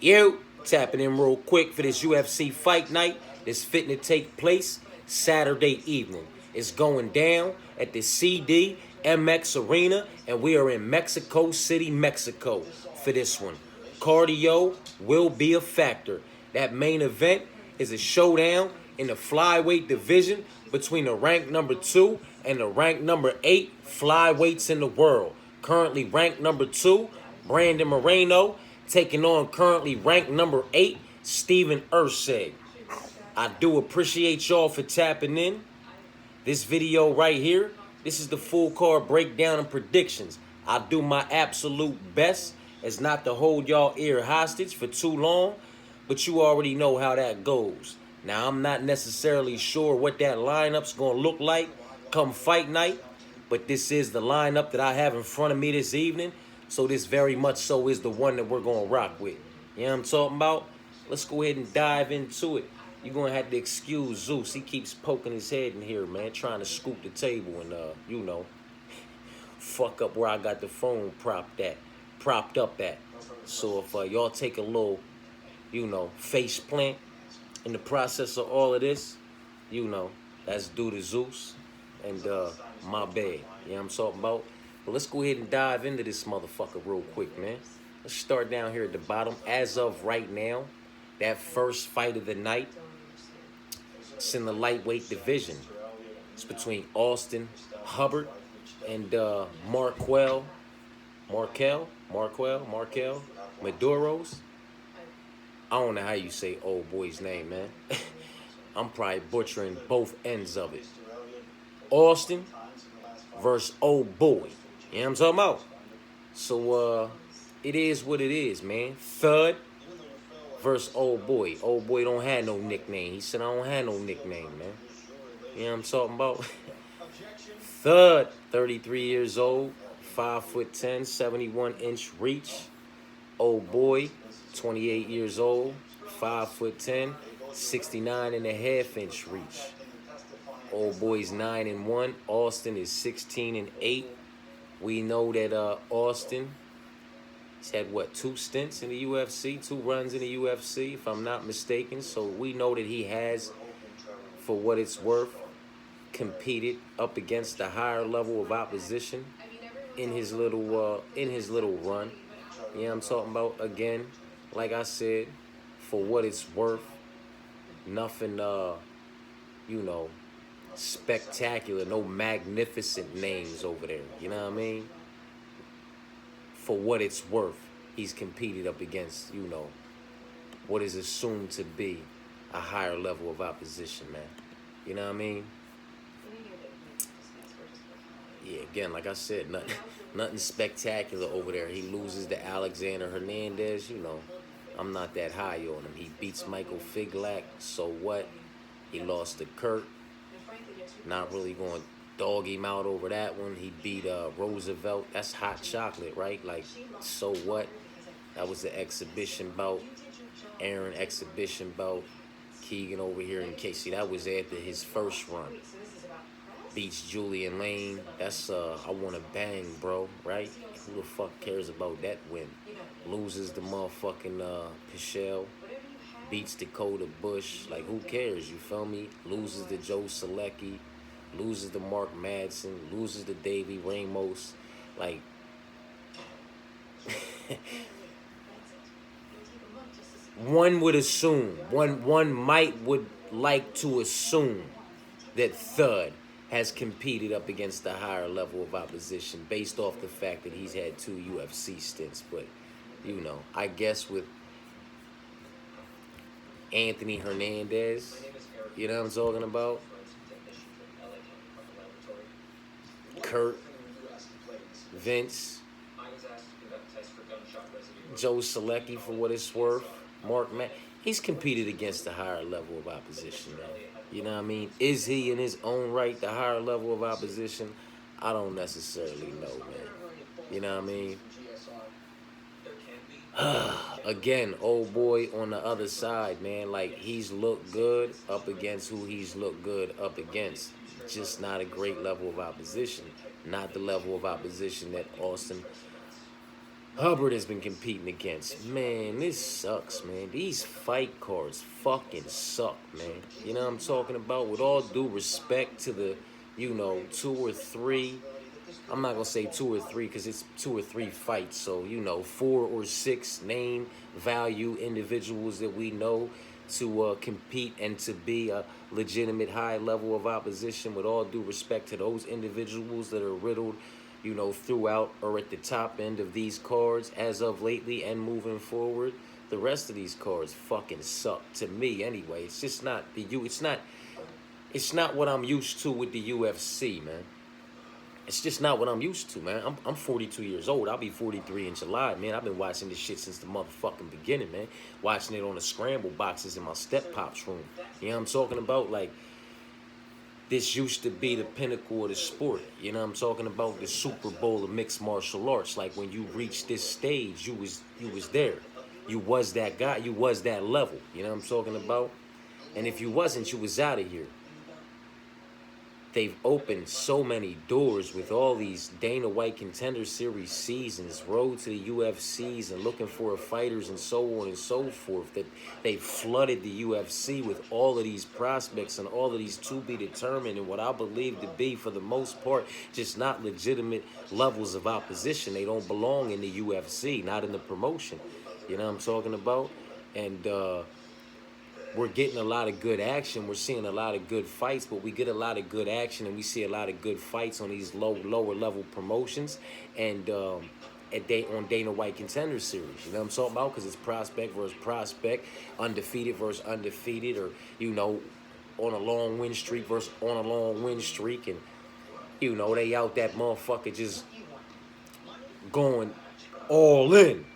You tapping in real quick for this UFC fight night that's fitting to take place Saturday evening. It's going down at the CDMX Arena, and we are in Mexico City, Mexico for this one. Cardio will be a factor. That main event is a showdown in the flyweight division between the ranked number 2 and the ranked number 8 flyweights in the world. Currently ranked number 2, Brandon Moreno, taking on currently ranked number 8, Steven Erceg. I do appreciate y'all for tapping in. This video right here, this is the full card breakdown and predictions. I do my absolute best as not to hold y'all ear hostage for too long, but you already know how that goes. Now, I'm not necessarily sure what that lineup's going to look like come fight night, but this is the lineup that I have in front of me this evening, so this very much so is the one that we're going to rock with. You know what I'm talking about? Let's go ahead and dive into it. You're going to have to excuse Zeus. He keeps poking his head in here, man, trying to scoop the table and, fuck up where I got the phone propped up at. So if y'all take a little, face plant in the process of all of this, that's due to Zeus and my bad. You know what I'm talking about? But let's go ahead and dive into this motherfucker real quick, man. Let's start down here at the bottom. As of right now, that first fight of the night, it's in the lightweight division. It's between Austin Hubbard and Marquel Maduros. I don't know how you say old boy's name, man. I'm probably butchering both ends of it. Austin versus old boy. You know what I'm talking about? So, it is what it is, man. Thud versus old boy. Old boy don't have no nickname. He said, I don't have no nickname, man. You know what I'm talking about? Thud, 33 years old, 5'10", 71-inch reach. Old boy, 28 years old, 5'10", 69.5-inch reach. Old boy's 9-1. Austin is 16-8. We know that Austin, he's had, 2 stints in the UFC, 2 runs in the UFC, if I'm not mistaken. So we know that he has, for what it's worth, competed up against a higher level of opposition in his little run. You know what I'm talking about? Again, like I said, for what it's worth, nothing, spectacular, no magnificent names over there. You know what I mean? For what it's worth, he's competed up against, what is assumed to be a higher level of opposition, man. You know what I mean? Yeah, again, like I said, nothing spectacular over there. He loses to Alexander Hernandez, I'm not that high on him. He beats Michael Figlak, so what? He lost to Kurt. Not really going to dog him out over that one. He beat Roosevelt. That's hot chocolate, right? Like, so what? That was the exhibition bout. Aaron exhibition bout. Keegan over here in Casey. That was after his first run. Beats Julian Lane. That's I want to bang, bro, right? Who the fuck cares about that win? Loses the motherfucking Pichel. Beats Dakota Bush. Like, who cares? You feel me? Loses to Joe Selecki. Loses to Mark Madsen. Loses to Davey Ramos. Like, one would assume, one would like to assume that Thud has competed up against a higher level of opposition based off the fact that he's had 2 UFC stints. But, I guess with Anthony Hernandez, you know what I'm talking about? Kurt, Vince, Joe Selecki, for what it's worth, Mark Matt. He's competed against a higher level of opposition, man. You know what I mean? Is he in his own right the higher level of opposition? I don't necessarily know, man. You know what I mean? Again, old boy on the other side, man. Like, he's looked good up against who he's looked good up against. Just not a great level of opposition. Not the level of opposition that Austin Hubbard has been competing against. Man, this sucks, man. These fight cards fucking suck, man. You know what I'm talking about? With all due respect to the, two or three. I'm not gonna say two or three because it's two or three fights. So, 4 or 6 name value individuals that we know to compete and to be a legitimate high level of opposition. With all due respect to those individuals that are riddled, throughout or at the top end of these cards as of lately and moving forward. The rest of these cards fucking suck to me anyway. It's just not it's not what I'm used to with the UFC, man. It's just not what I'm used to, man. I'm 42 years old. I'll be 43 in July, man. I've been watching this shit since the motherfucking beginning, man. Watching it on the scramble boxes in my step pop's room. You know what I'm talking about? Like, this used to be the pinnacle of the sport. You know what I'm talking about? The Super Bowl of mixed martial arts. Like, when you reached this stage, you was there. You was that guy. You was that level. You know what I'm talking about? And if you wasn't, you was out of here. They've opened so many doors with all these Dana White Contender Series seasons, road to the UFCs and looking for fighters and so on and so forth, that they flooded the UFC with all of these prospects and all of these to be determined and what I believe to be, for the most part, just not legitimate levels of opposition. They don't belong in the UFC, not in the promotion. You know what I'm talking about? And we're getting a lot of good action. We're seeing a lot of good fights, but we get a lot of good action and we see a lot of good fights on these lower level promotions and on Dana White Contender Series. You know what I'm talking about? Because it's prospect versus prospect, undefeated versus undefeated, or, on a long win streak versus on a long win streak. And, they out that motherfucker just going all in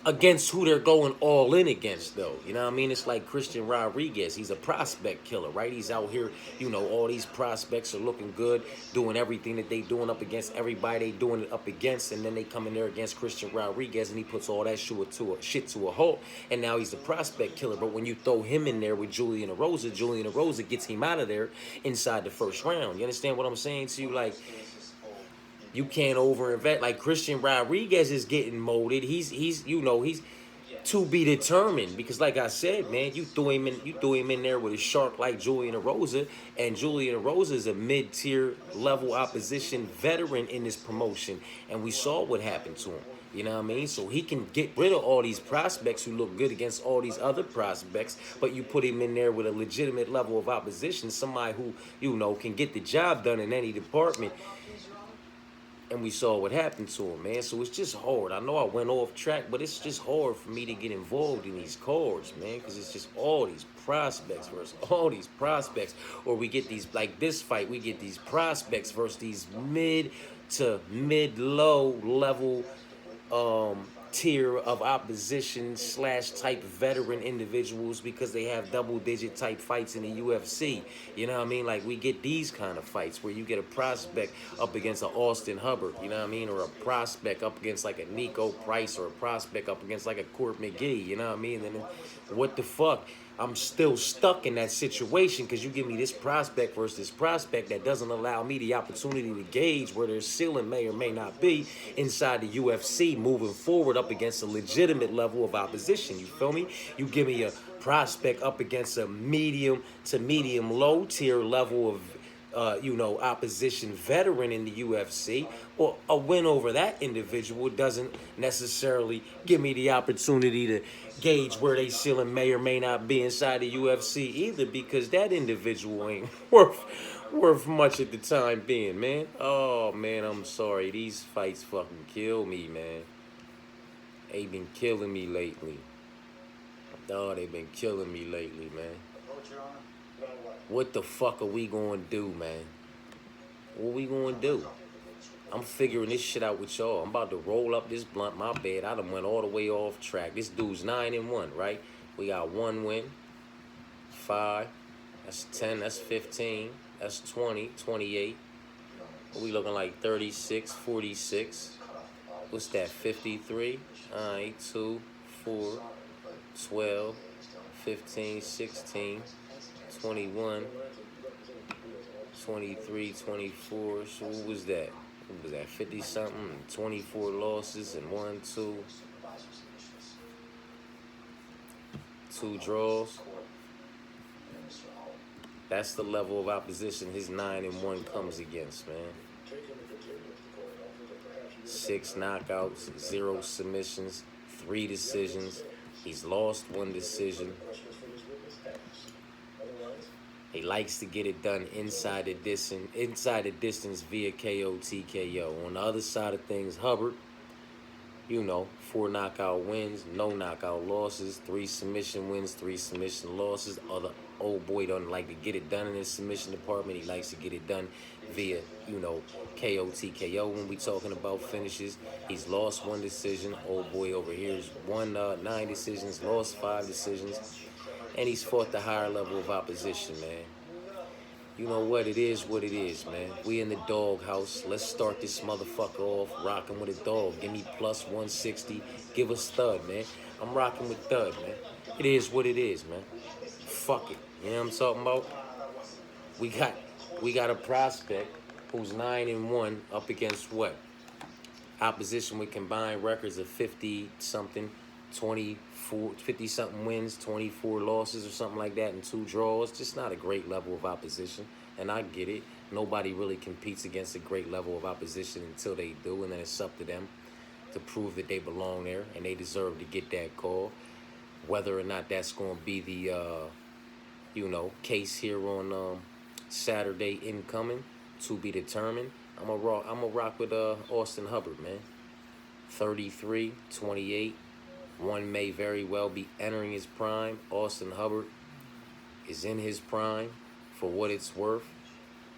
against who they're going all in against, though. You know what I mean? It's like Christian Rodriguez. He's a prospect killer, right? He's out here, all these prospects are looking good, doing everything that they doing up against everybody they doing it up against, and then they come in there against Christian Rodriguez, and he puts all that shit to a halt, and now he's the prospect killer. But when you throw him in there with Julian Erosa gets him out of there inside the first round. You understand what I'm saying to you? Like, you can't overinvest. Like, Christian Rodriguez is getting molded. He's to be determined, because, like I said, man, you threw him in there with a shark like Julian Erosa, and Julian Erosa is a mid-tier level opposition veteran in this promotion, and we saw what happened to him. You know what I mean? So he can get rid of all these prospects who look good against all these other prospects, but you put him in there with a legitimate level of opposition, somebody who, can get the job done in any department. And we saw what happened to him, man. So it's just hard. I know I went off track, but it's just hard for me to get involved in these cards, man, because it's just all these prospects versus all these prospects. Or we get these, like this fight, we get these prospects versus these mid to mid-low level tier of opposition / type veteran individuals, because they have double-digit type fights in the UFC. You know what I mean? Like, we get these kind of fights where you get a prospect up against an Austin Hubbard, you know what I mean? Or a prospect up against like a Nico Price, or a prospect up against like a Court McGee, you know what I mean? And then, what the fuck? I'm still stuck in that situation because you give me this prospect versus this prospect that doesn't allow me the opportunity to gauge where their ceiling may or may not be inside the UFC moving forward up against a legitimate level of opposition. You feel me? You give me a prospect up against a medium to medium low tier level of opposition veteran in the UFC, or a win over that individual doesn't necessarily give me the opportunity to gauge where they ceiling may or may not be inside the UFC either, because that individual ain't worth much at the time being, man. Oh, man, I'm sorry. These fights fucking kill me, man. They been killing me lately. Oh, they been killing me lately, man. What the fuck are we going to do, man? What we going to do? I'm figuring this shit out with y'all. I'm about to roll up this blunt. My bad. I done went all the way off track. This dude's 9-1, right? We got 1 win. 5. That's 10. That's 15. That's 20. 28. We looking like 36, 46. What's that? 53. All right. 2, 4, 12, 15, 16. 21, 23, 24, so what was that? What was that, 50-something, 24 losses, and 2 draws. That's the level of opposition his 9-1 comes against, man. 6 knockouts, 0 submissions, 3 decisions. He's lost 1 decision. He likes to get it done inside the distance via KO, TKO. On the other side of things, Hubbard, 4 knockout wins, no knockout losses, 3 submission wins, 3 submission losses. Other old boy doesn't like to get it done in his submission department. He likes to get it done via, KO, TKO when we talking about finishes. He's lost 1 decision. Old boy over here has won 9 decisions, lost 5 decisions. And he's fought the higher level of opposition, man. You know what? It is what it is, man. We in the doghouse. Let's start this motherfucker off rocking with a dog. Give me plus 160. Give us Thud, man. I'm rocking with Thud, man. It is what it is, man. Fuck it. You know what I'm talking about? We got a prospect who's 9-1 up against what? Opposition with combined records of 50-something, 50-something wins, 24 losses or something like that, and 2 draws. Just not a great level of opposition, and I get it. Nobody really competes against a great level of opposition until they do, and then it's up to them to prove that they belong there and they deserve to get that call. Whether or not that's going to be the, case here on Saturday incoming, to be determined. I'm gonna rock with Austin Hubbard, man. 33, 28. One may very well be entering his prime. Austin Hubbard is in his prime. For what it's worth,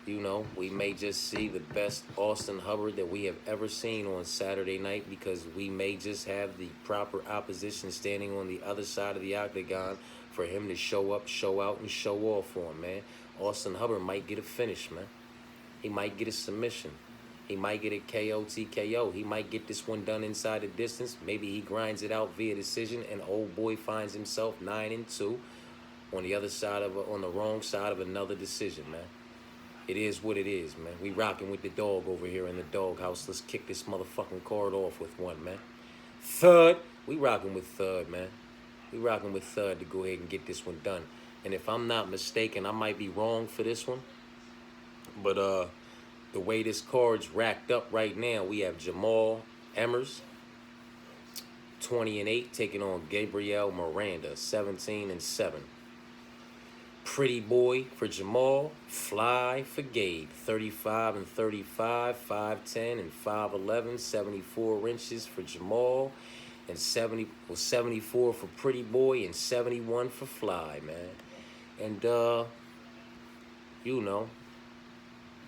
we may just see the best Austin Hubbard that we have ever seen on Saturday night, because we may just have the proper opposition standing on the other side of the octagon for him to show up, show out, and show off for him, man. Austin Hubbard might get a finish, man. He might get a submission. He might get a KO, TKO. He might get this one done inside the distance. Maybe he grinds it out via decision, and old boy finds himself 9-2 on the wrong side of another decision, man. It is what it is, man. We rocking with the dog over here in the doghouse. Let's kick this motherfucking card off with one, man. Thud. We rocking with Thud, man. We rocking with Thud to go ahead and get this one done. And if I'm not mistaken, I might be wrong for this one, but the way this card's racked up right now, we have Jamal Emmers, 20-8, taking on Gabriel Miranda, 17-7. Pretty Boy for Jamal, Fly for Gabe, 35-35, 5'10" and 5'11", 74 inches for Jamal, and 74 for Pretty Boy, and 71 for Fly, man. And the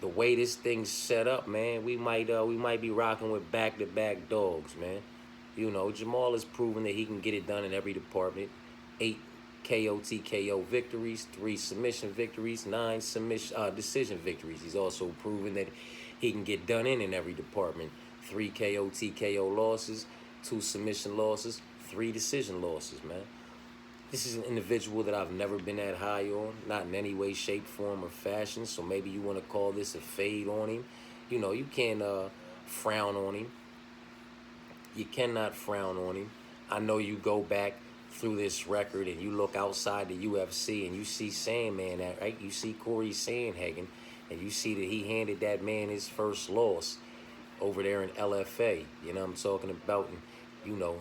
way this thing's set up, man, we might be rocking with back-to-back dogs, man. Jamal has proven that he can get it done in every department. 8 KO, TKO victories, 3 submission victories, 9 decision victories. He's also proven that he can get done in every department. 3 KO, TKO losses, 2 submission losses, 3 decision losses, man. This is an individual that I've never been that high on, not in any way, shape, form, or fashion. So maybe you want to call this a fade on him. You can't frown on him. You cannot frown on him. I know you go back through this record and you look outside the UFC and you see Sandman, right? You see Corey Sandhagen, and you see that he handed that man his first loss over there in LFA. You know what I'm talking about? And,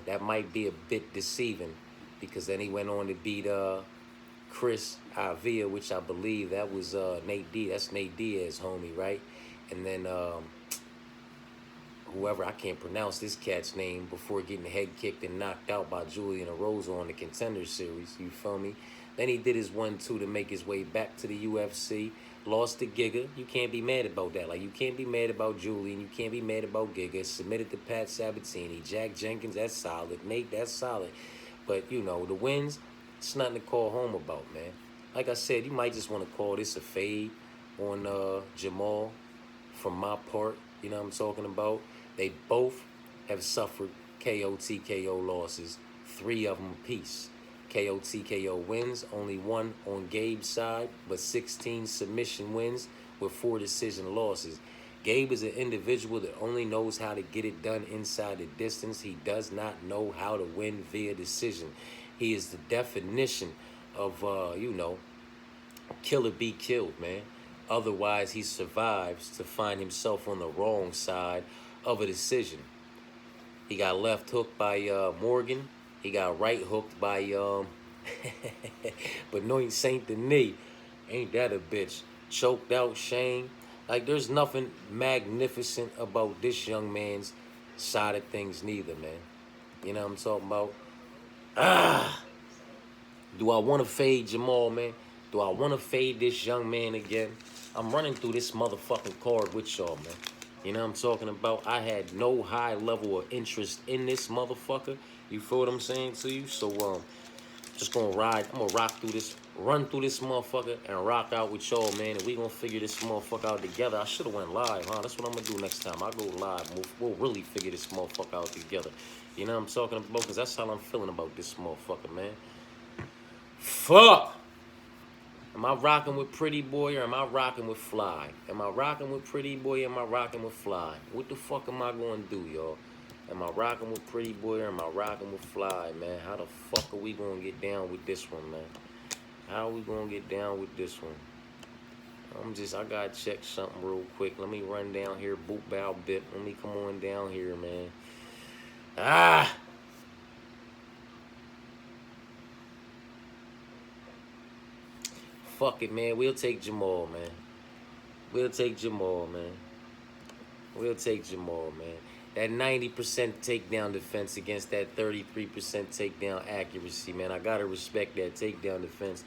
that might be a bit deceiving, because then he went on to beat Chris Avila, which I believe that was Nate Diaz. That's Nate Diaz, homie, right? And then whoever, I can't pronounce this cat's name, before getting head kicked and knocked out by Julian Erosa on the Contender Series, you feel me? Then he did his 1-2 to make his way back to the UFC, lost to Giga. You can't be mad about that. Like, you can't be mad about Julian. You can't be mad about Giga. Submitted to Pat Sabatini. Jack Jenkins, that's solid. Nate, that's solid. But, the wins, it's nothing to call home about, man. Like I said, you might just want to call this a fade on Jamal from my part. You know what I'm talking about? They both have suffered KO, TKO losses, 3 of them apiece. KO, TKO wins, only 1 on Gabe's side, but 16 submission wins with 4 decision losses. Gabe is an individual that only knows how to get it done inside the distance. He does not know how to win via decision. He is the definition of, kill or be killed, man. Otherwise, he survives to find himself on the wrong side of a decision. He got left hooked by Morgan. He got right hooked by Benoit Saint Denis. Ain't that a bitch? Choked out Shane. Like, there's nothing magnificent about this young man's side of things neither, man. You know what I'm talking about? Do I want to fade Jamal, man? Do I want to fade this young man again? I'm running through this motherfucking card with y'all, man. You know what I'm talking about? I had no high level of interest in this motherfucker. You feel what I'm saying to you? So, just gonna ride. I'm gonna rock through this, run through this motherfucker, and rock out with y'all, man. And we gonna figure this motherfucker out together. I should have went live, huh? That's what I'm gonna do next time. I go live. We'll really figure this motherfucker out together. You know what I'm talking about? Because that's how I'm feeling about this motherfucker, man. Fuck! Am I rocking with Pretty Boy or am I rocking with Fly? Am I rocking with Pretty Boy or am I rocking with Fly? What the fuck am I gonna do, y'all? Am I rocking with Pretty Boy or am I rocking with Fly, man? How the fuck are we gonna get down with this one, man? How are we gonna get down with this one? I gotta check something real quick. Let me run down here, boop bow bip. Let me come on down here, man. Fuck it, man. We'll take Jamal, man. We'll take Jamal, man. We'll take Jamal, man. That 90% takedown defense against that 33% takedown accuracy, man. I gotta respect that takedown defense.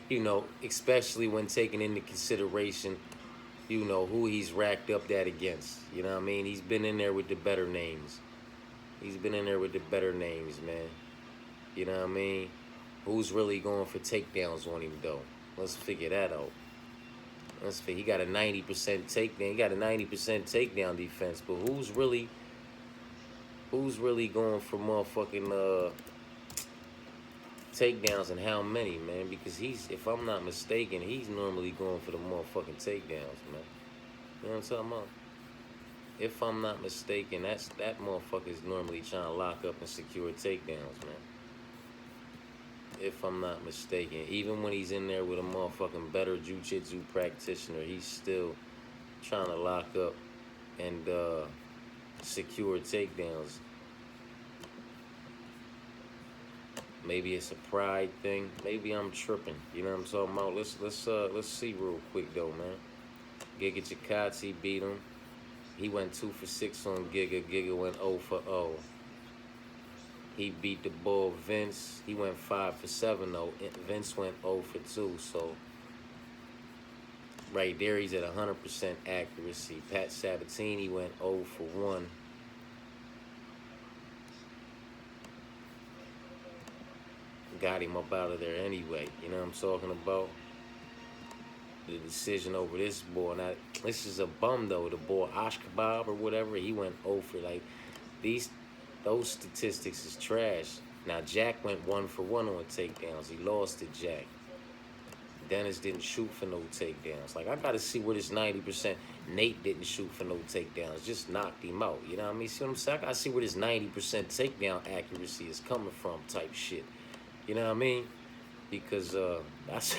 You know, especially when taking into consideration, you know, who he's racked up that against. You know what I mean? He's been in there with the better names. He's been in there with the better names, man. You know what I mean? Who's really going for takedowns on him, though? Let's figure that out. He got a 90% takedown. He got a 90% takedown defense, but who's really going for motherfucking takedowns and how many, man? Because if I'm not mistaken, he's normally going for the motherfucking takedowns, man. You know what I'm talking about? If I'm not mistaken, that motherfucker's normally trying to lock up and secure takedowns, man. If I'm not mistaken, even when he's in there with a motherfucking better jiu-jitsu practitioner, he's still trying to lock up and secure takedowns. Maybe it's a pride thing. Maybe I'm tripping. You know what I'm talking about? Let's see real quick though, man. Giga Chikadze beat him. He went 2 for 6 on Giga. Giga went 0 for 0. He beat the bull Vince. He went 5 for 7 though. Vince went 0 for 2. So right there, he's at 100% accuracy. Pat Sabatini went 0 for 1. Got him up out of there anyway. You know what I'm talking about? The decision over this boy. Now, this is a bum though. The boy Ashkabab or whatever. He went 0 for like those statistics is trash. Now Jack went 1 for 1 on takedowns. He lost to Jack. Dennis didn't shoot for no takedowns. Like, I gotta see where this 90%. Nate didn't shoot for no takedowns. Just knocked him out. You know what I mean? See what I'm saying? I gotta see where this 90% takedown accuracy is coming from type shit. You know what I mean? Because that's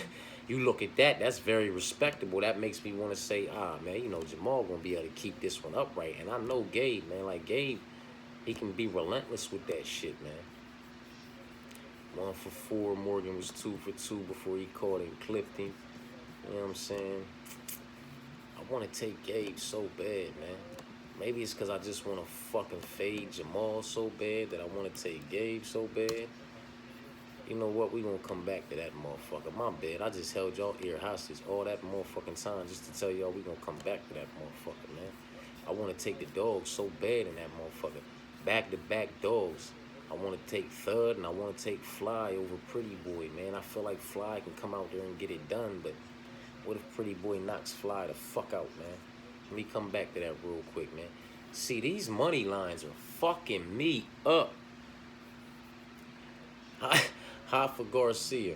you look at that, that's very respectable. That makes me want to say, man, you know, Jamal gonna be able to keep this one upright. And I know Gabe, man. Like, Gabe, he can be relentless with that shit, man. 1 for 4. Morgan was 2 for 2 before he caught and clipped him. You know what I'm saying? I want to take Gabe so bad, man. Maybe it's because I just want to fucking fade Jamal so bad that I want to take Gabe so bad. You know what? We gonna come back to that motherfucker. My bad. I just held y'all ear hostage all that motherfucking time just to tell y'all we gonna come back to that motherfucker, man. I want to take the dogs so bad in that motherfucker. Back-to-back dogs. I want to take Thud and I want to take Fly over Pretty Boy, man. I feel like Fly can come out there and get it done, but what if Pretty Boy knocks Fly the fuck out, man? Let me come back to that real quick, man. See, these money lines are fucking me up. Hot for Garcia.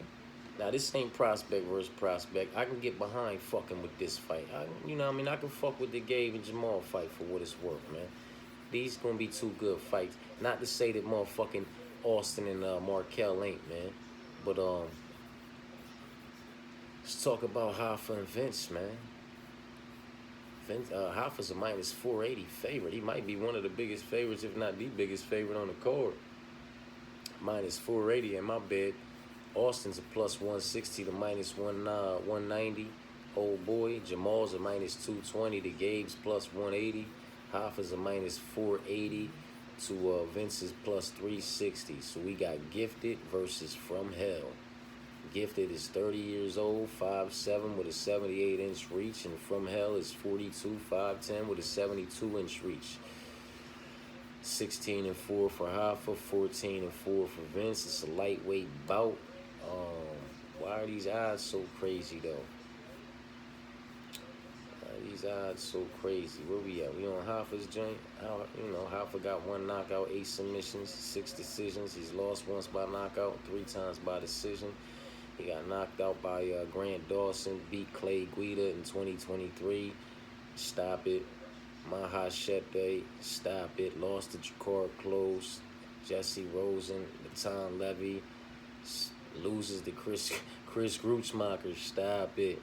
Now this ain't prospect versus prospect. I can get behind fucking with this fight. You know what I mean? I can fuck with the Gabe and Jamal fight for what it's worth, man. These gonna be two good fights. Not to say that motherfucking Austin and Markel ain't, man. But let's talk about Hoffa and Vince, man. Hoffa's a minus 480 favorite. He might be one of the biggest favorites, if not the biggest favorite on the card. Minus 480 in my bed. Austin's a plus 160 to minus 190. Old boy. Jamal's a minus 220 to Gabe's plus 180. Hoffa's a minus 480 to Vince's plus 360. So we got Gifted versus From Hell. Gifted is 30 years old, 5'7" with a 78-inch reach, and From Hell is 42, 5'10" with a 72-inch reach. 16-4 for Hoffa, 14-4 for Vince. It's a lightweight bout. Why are these odds so crazy though? These odds so crazy. Where we at? We on Hoffa's joint. You know, Hoffa got 1 knockout, 8 submissions, 6 decisions. He's lost once by knockout, 3 times by decision. He got knocked out by Grant Dawson, beat Clay Guida in 2023. Stop it. Mahashete, stop it. Lost to Jakar Close. Jesse Rosen, Baton Levy. Loses to Chris Gruchmacher. Stop it.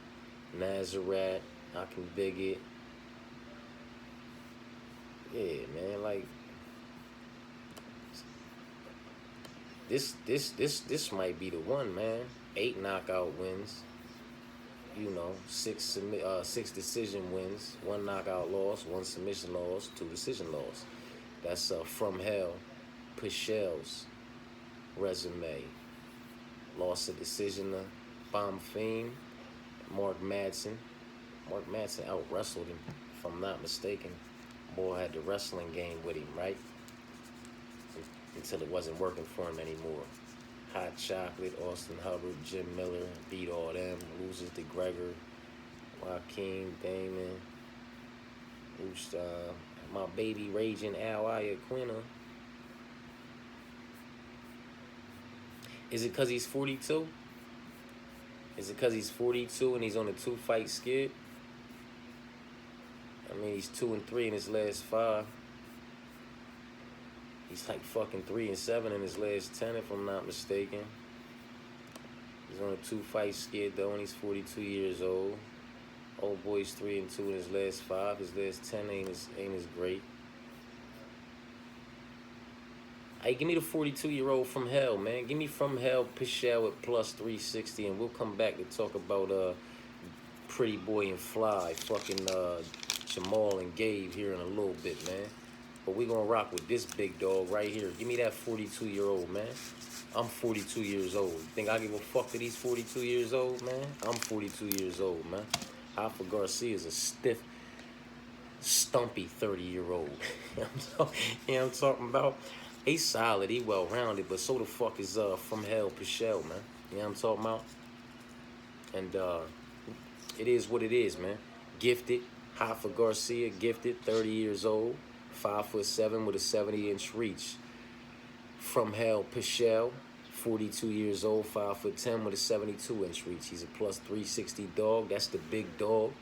Nazareth, I can dig it. Yeah, man, like this might be the one, man. 8 knockout wins. You know, 6 decision wins, 1 knockout loss, 1 submission loss, 2 decision loss. That's From Hell, Pichel's resume. Lost a decision to Bomb Fiend, Mark Madsen. Mark Madsen out-wrestled him, if I'm not mistaken. Boy had the wrestling game with him, right? Until it wasn't working for him anymore. Hot Chocolate, Austin Hubbard, Jim Miller, beat all them. Loses to Gregor, Joaquin, Damon. My baby raging Al Iaquinta. Is it because he's 42? Is it because he's 42 and he's on a 2-fight skid? I mean, he's 2-3 in his last 5. He's like fucking 3-7 in his last 10, if I'm not mistaken. He's on a 2-fight skid though, and he's 42 years old. Old boy's 3-2 in his last 5. His last 10 ain't as great. Hey, give me the 42-year-old From Hell, man. Give me From Hell, Pichel at plus 360, and we'll come back to talk about Pretty Boy and Fly, fucking Jamal and Gabe here in a little bit, man. But we gonna rock with this big dog right here. Give me that 42-year-old, man. I'm 42 years old. You think I give a fuck that he's 42 years old, man? I'm 42 years old, man. Hoffa Garcia is a stiff, stumpy 30-year-old. You know what I'm talking about? He's solid, he well-rounded, but so the fuck is From Hell Pichel, man. You know what I'm talking about? And it is what it is, man. Gifted, Hoffa Garcia, gifted, 30 years old, 5'7" with a 70-inch reach. From Hell Pichel, 42 years old, 5'10" with a 72-inch reach. He's a plus 360 dog. That's the big dog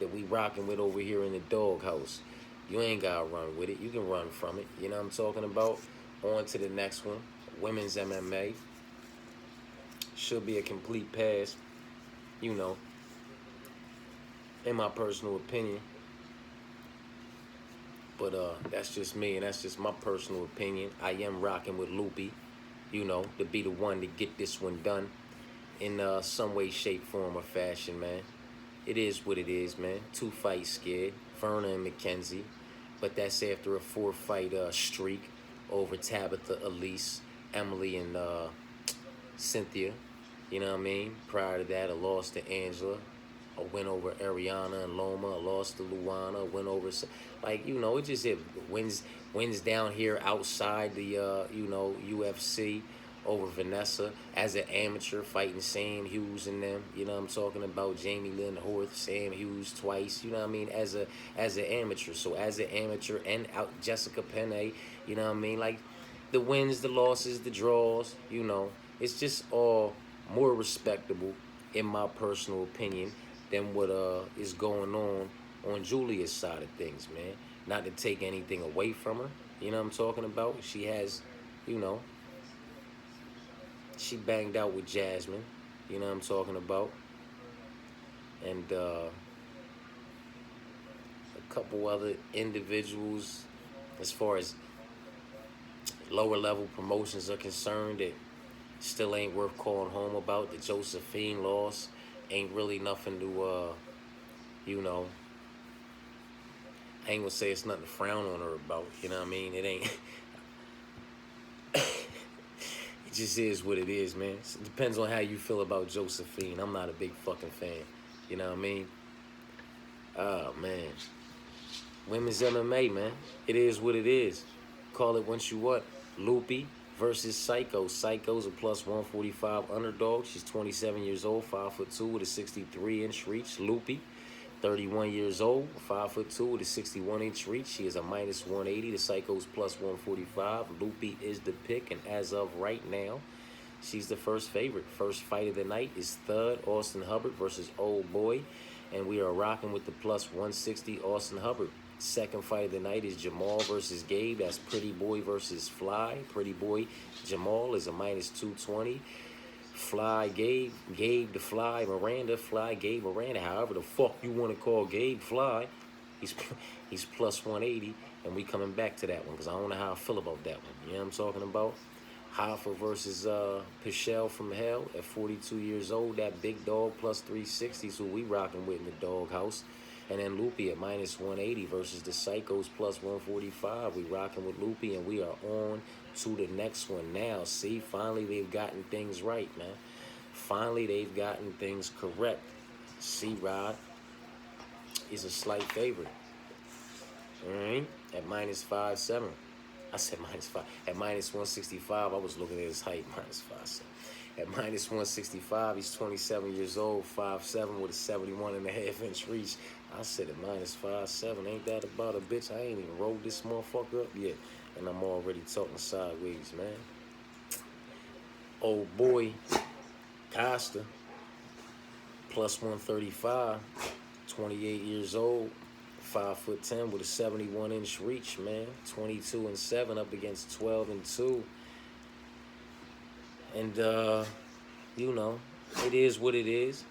that we rocking with over here in the doghouse. You ain't gotta run with it. You can run from it. You know what I'm talking about? On to the next one. Women's MMA. Should be a complete pass. You know. In my personal opinion. But that's just me, and that's just my personal opinion. I am rocking with Loopy, you know, to be the one to get this one done in some way, shape, form, or fashion, man. It is what it is, man. 2-fight skid, Verna and McKenzie. But that's after a 4-fight streak over Tabitha, Elise, Emily, and Cynthia. You know what I mean? Prior to that, a loss to Angela. A win over Ariana and Loma, a loss to Luana, a win over, like, you know, it just hit wins down here outside the, you know, UFC over Vanessa as an amateur fighting Sam Hughes and them. You know what I'm talking about? Jamie Lynn Horth, Sam Hughes twice. You know what I mean? As an amateur. So as an amateur and out Jessica Penne, you know what I mean? Like the wins, the losses, the draws, you know, it's just all more respectable, in my personal opinion, than what is going on Julia's side of things, man. Not to take anything away from her, you know what I'm talking about? She has, you know, she banged out with Jasmine, you know what I'm talking about? And a couple other individuals, as far as lower level promotions are concerned, that still ain't worth calling home about. The Josephine loss ain't really nothing to, you know, I ain't gonna say it's nothing to frown on her about, you know what I mean? It ain't, it just is what it is, man. It depends on how you feel about Josephine. I'm not a big fucking fan, you know what I mean? Oh, man. Women's MMA, man. It is what it is. Call it once you what? Loopy versus Psycho. Psycho's a plus 145 underdog. She's 27 years old, 5'2" with a 63-inch reach. Loopy, 31 years old, 5'2" with a 61-inch reach. She is a minus 180. The Psycho's plus 145. Loopy is the pick, and as of right now, she's the first favorite. First fight of the night is Thud Austin Hubbard versus Old Boy, and we are rocking with the plus 160 Austin Hubbard. Second fight of the night is Jamal versus Gabe. That's Pretty Boy versus Fly. Pretty Boy Jamal is a minus 220. Fly Gabe. Gabe the Fly Miranda. Fly Gabe Miranda. However the fuck you want to call Gabe Fly. He's plus 180. And we coming back to that one because I don't know how I feel about that one. You know what I'm talking about? Hoffa versus Pichelle from Hell at 42 years old. That big dog plus 360 is who we rocking with in the doghouse. And then Loopy at minus 180 versus the Psychos plus 145. We rocking with Loopy, and we are on to the next one now. See, finally they've gotten things right, man. Finally they've gotten things correct. C-Rod is a slight favorite. All right, at minus 5.7. I said minus 5. At minus 165, I was looking at his height, minus 5.7. At minus 165, he's 27 years old, 5'7", with a 71.5-inch reach. I said at minus 5.7, ain't that about a bitch? I ain't even rolled this motherfucker up yet, and I'm already talking sideways, man. Old Boy Costa, plus 135, 28 years old, 5'10" with a 71-inch reach, man. 22-7 up against 12-2. And, you know, it is what it is.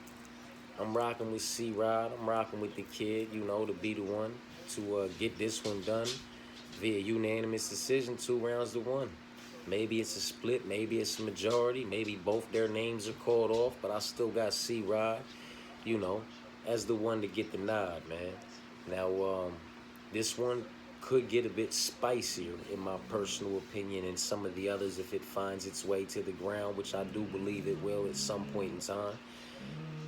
I'm rocking with C-Rod. I'm rocking with the kid, you know, to be the one to get this one done via unanimous decision, 2 rounds to 1. Maybe it's a split. Maybe it's a majority. Maybe both their names are called off. But I still got C-Rod, you know, as the one to get the nod, man. Now, this one could get a bit spicier, in my personal opinion, and some of the others if it finds its way to the ground, which I do believe it will at some point in time.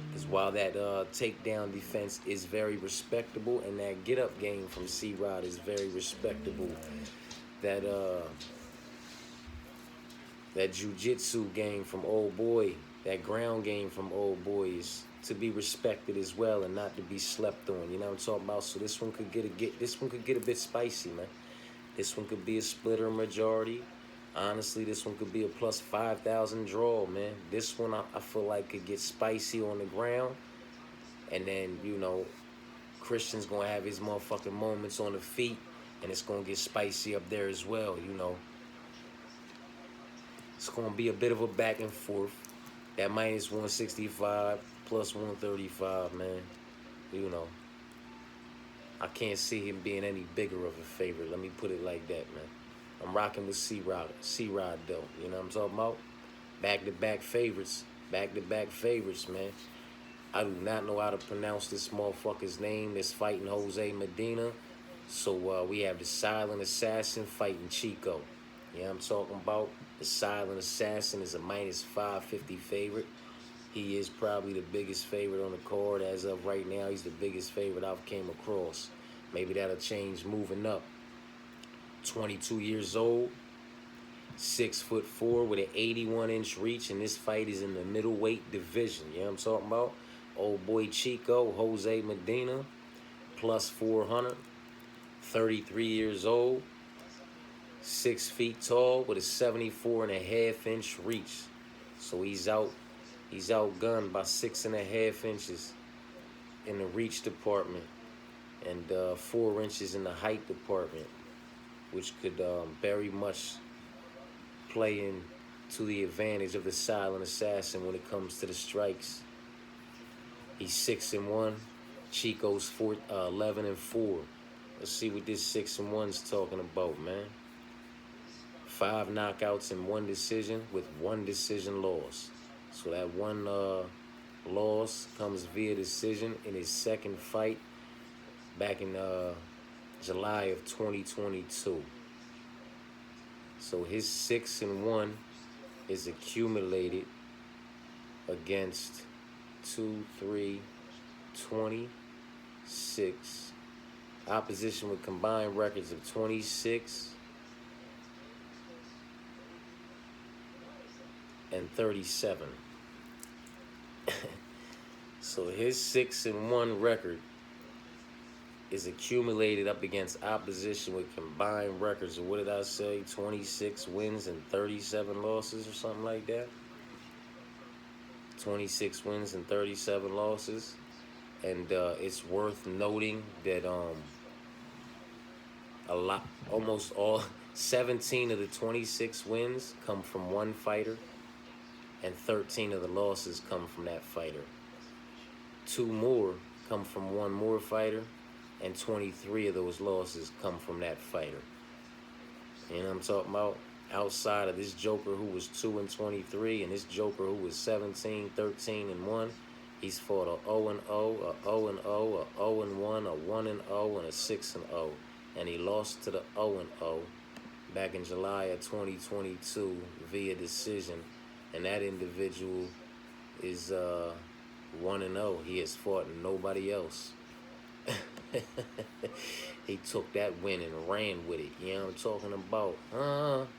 Because while that takedown defense is very respectable, and that get-up game from C-Rod is very respectable, that jiu-jitsu game from Old Boy, that ground game from Old Boy is to be respected as well and not to be slept on. You know what I'm talking about? So this one could get a bit spicy, man. This one could be a split or majority. Honestly, this one could be a plus 5,000 draw, man. This one I feel like could get spicy on the ground. And then, you know, Christian's gonna have his motherfucking moments on the feet, and it's gonna get spicy up there as well, you know. It's gonna be a bit of a back and forth. That minus 165, plus 135, man. You know, I can't see him being any bigger of a favorite. Let me put it like that, man. I'm rocking with C-Rod though. You know what I'm talking about? Back-to-back favorites. Back-to-back favorites, man. I do not know how to pronounce this motherfucker's name that's fighting Jose Medina. So we have the Silent Assassin fighting Chico. You know what I'm talking about? The Silent Assassin is a minus 550 favorite. He is probably the biggest favorite on the card. As of right now, he's the biggest favorite I've came across. Maybe that'll change moving up. 22 years old, 6'4", with an 81-inch reach, and this fight is in the middleweight division. You know what I'm talking about? Old Boy Chico, Jose Medina, plus 400, 33 years old, 6 feet tall with a 74.5-inch reach. So he's out He's outgunned by 6.5 inches in the reach department and 4 inches in the height department, which could very much play into the advantage of the silent assassin when it comes to the strikes. He's 6-1. Chico's 11-4. Let's see what this 6-1's talking about, man. 5 knockouts and 1 decision with 1 decision loss. So that 1 loss comes via decision in his 2nd fight back in July of 2022. So his 6-1 is accumulated against 26 opposition with combined records of 26 and 37. So his 6-1 record is accumulated up against opposition with combined records of, what did I say, 26 wins and 37 losses or something like that? 26 wins and 37 losses. And it's worth noting that almost all 17 of the 26 wins come from 1 fighter, and 13 of the losses come from that fighter. 2 more come from 1 more fighter, and 23 of those losses come from that fighter. You know what I'm talking about? Outside of this joker who was 2-23 and this joker who was 17, 13-1, he's fought a 0-0, a 0-0, a 0-1, a 1-0, and a 6-0. And he lost to the 0-0 back in July of 2022 via decision. And that individual is 1-0. He has fought nobody else. He took that win and ran with it. You know what I'm talking about?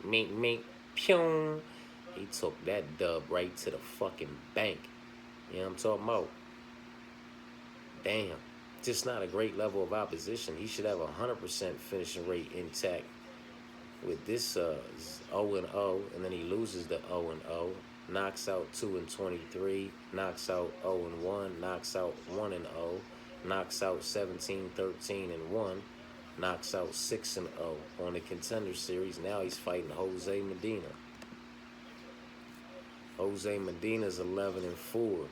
Mink, mink, pyong. He took that dub right to the fucking bank. You know what I'm talking about? Damn. Just not a great level of opposition. He should have a 100% finishing rate intact. With this 0-0, and then he loses the 0-0, knocks out 2-23, knocks out 0-1, knocks out 1-0, knocks out 17-13-1, knocks out 6-0 on the Contender Series. Now he's fighting Jose Medina. Jose Medina's 11-4,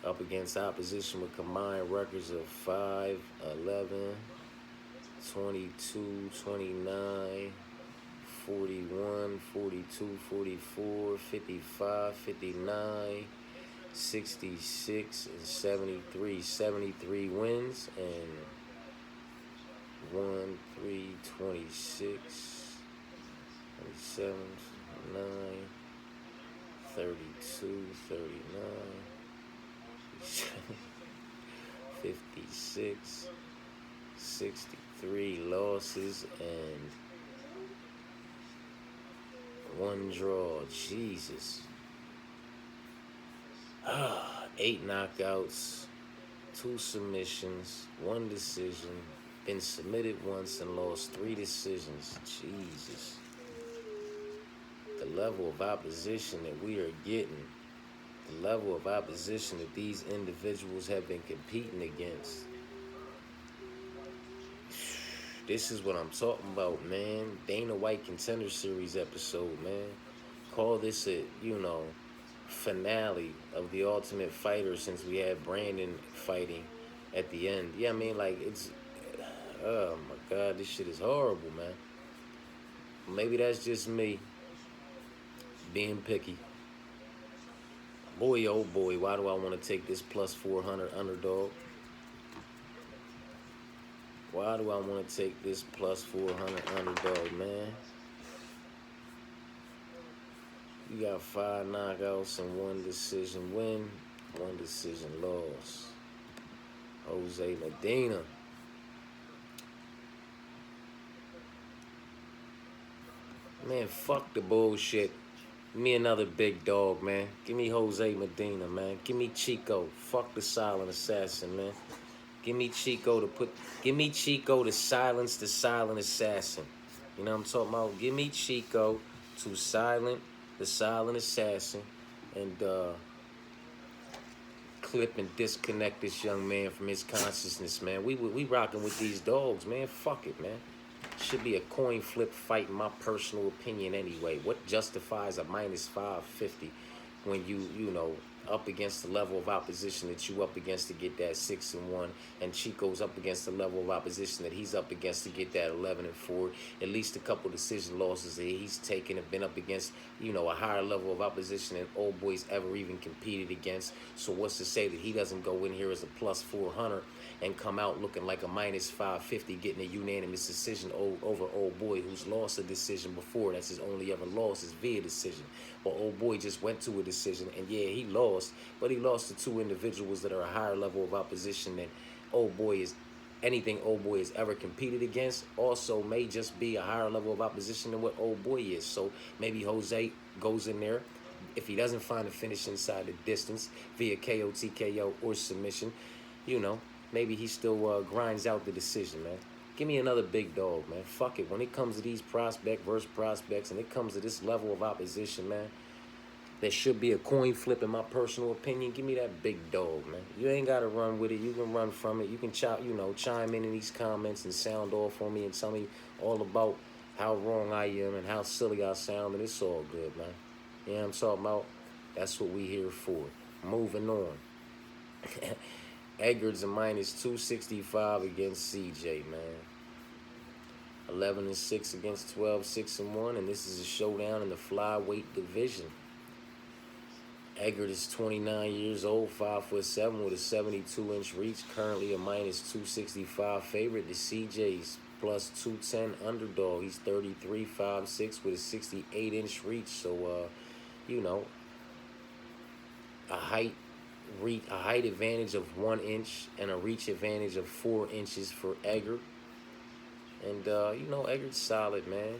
up against opposition with combined records of 5, 11, 22, 29, 41, 42, 44, 55, 59, 66, and 73. 73 wins and 1, 3, 26, 27, 9, 32, 39, 56, 63 losses and 1 draw. Jesus. 8 knockouts, 2 submissions, 1 decision. Been submitted once and lost 3 decisions. Jesus. The level of opposition that we are getting, the level of opposition that these individuals have been competing against. This is what I'm talking about, man. Dana White Contender Series episode, man. Call this a, finale of The Ultimate Fighter since we had Brandon fighting at the end. Yeah, I mean, like, it's, oh my God, this shit is horrible, man. Maybe that's just me being picky. Boy, oh boy, why do I want to take this plus 400 underdog? Why do I want to take this plus 400 underdog, man? You got 5 knockouts and 1 decision win, 1 decision loss. Jose Medina. Man, fuck the bullshit. Give me another big dog, man. Give me Jose Medina, man. Give me Chico. Fuck the silent assassin, man. Give me Chico to silence the silent assassin. You know what I'm talking about? Give me Chico to silence the silent assassin. And clip and disconnect this young man from his consciousness, man. We rocking with these dogs, man. Fuck it, man. Should be a coin flip fight, in my personal opinion, anyway. What justifies a minus 550 when you know, up against the level of opposition that you up against to get that 6-1, and Chico's up against the level of opposition that he's up against to get that 11-4. At least a couple decision losses that he's taken have been up against, you know, a higher level of opposition than old boy's ever even competed against. So what's to say that he doesn't go in here as a plus 400 and come out looking like a minus 550, getting a unanimous decision over old boy who's lost a decision before. That's his only ever loss is via decision. Well, old boy just went to a decision, and yeah, he lost, but he lost to two individuals that are a higher level of opposition than old boy is anything old boy has ever competed against. Also may just be a higher level of opposition than what old boy is. So maybe Jose goes in there. If he doesn't find a finish inside the distance via KO, TKO, or submission, you know, maybe he still grinds out the decision, man. Give me another big dog, man. Fuck it. When it comes to these prospect versus prospects and it comes to this level of opposition, man, there should be a coin flip in my personal opinion. Give me that big dog, man. You ain't got to run with it. You can run from it. You can chime in these comments and sound off on me and tell me all about how wrong I am and how silly I sound, and it's all good, man. You know what I'm talking about? That's what we here for. Moving on. Edgar's a minus 265 against CJ, man. 11-6 against 12, 6-1, and this is a showdown in the flyweight division. Eggert is 29 years old, 5'7", with a 72-inch reach. Currently a minus 265 favorite. The CJ's plus 210 underdog. He's 33, 5'6", with a 68-inch reach. So, you know, a height advantage of 1 inch and a reach advantage of 4 inches for Eggert. And, you know, Eggert's solid, man.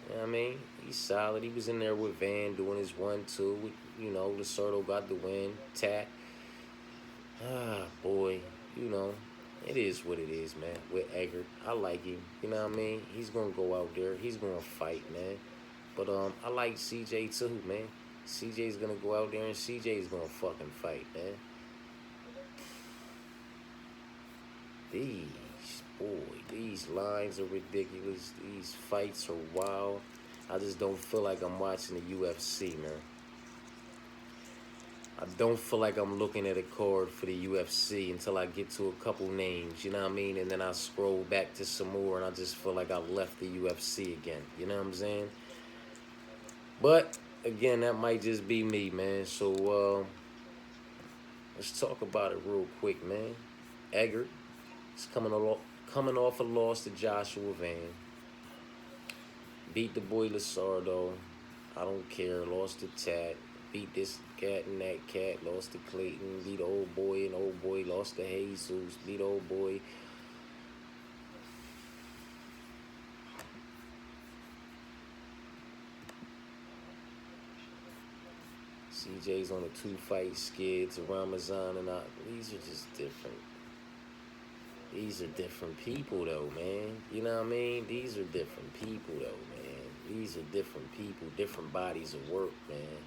You know what I mean? He's solid. He was in there with Van doing his 1-2. You know, Lacerdo got the win. Tat. Ah, boy. You know, it is what it is, man, with Eggert. I like him. You know what I mean? He's going to go out there. He's going to fight, man. But I like CJ too, man. CJ's going to go out there and CJ's going to fucking fight, man. These lines are ridiculous. These fights are wild. I just don't feel like I'm watching the UFC, man. I don't feel like I'm looking at a card for the UFC until I get to a couple names, you know what I mean? And then I scroll back to some more and I just feel like I left the UFC again, you know what I'm saying? But, again, that might just be me, man. So, let's talk about it real quick, man. Eggert is coming off a loss to Joshua Van. Beat the boy Lacerdo. I don't care. Lost to Tat. Beat this cat and that cat. Lost to Clayton. Beat old boy and old boy. Lost to Jesus. Beat old boy. CJ's on a 2-fight skid to Ramazan, and these are just different. These are different people, though, man. You know what I mean? These are different people, though, man. These are different people, different bodies of work, man.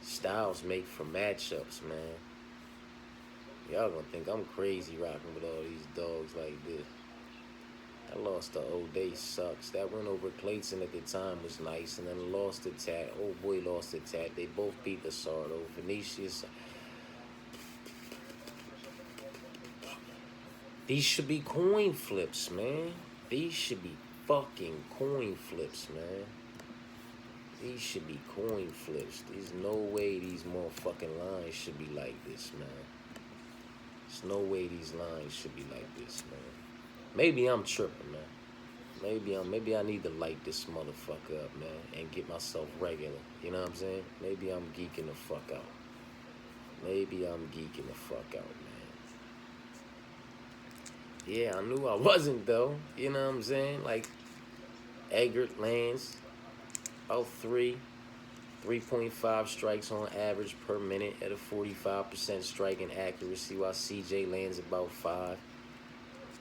Styles make for matchups, man. Y'all gonna think I'm crazy rocking with all these dogs like this. That loss to O'Day sucks. That win over Clayton at the time was nice, and then the loss to Tat. Old boy lost to Tat. They both beat Lacerdo. Vinicius. These should be coin flips, man. These should be fucking coin flips, man. These should be coin flips. There's no way these motherfucking lines should be like this, man. There's no way these lines should be like this, man. Maybe I'm tripping, man. Maybe I need to light this motherfucker up, man, and get myself regular. You know what I'm saying? Maybe I'm geeking the fuck out. Maybe I'm geeking the fuck out, man. Yeah, I knew I wasn't, though. You know what I'm saying? Like, Eggert lands out 3.5 strikes on average per minute at a 45% striking accuracy, while CJ lands about 5.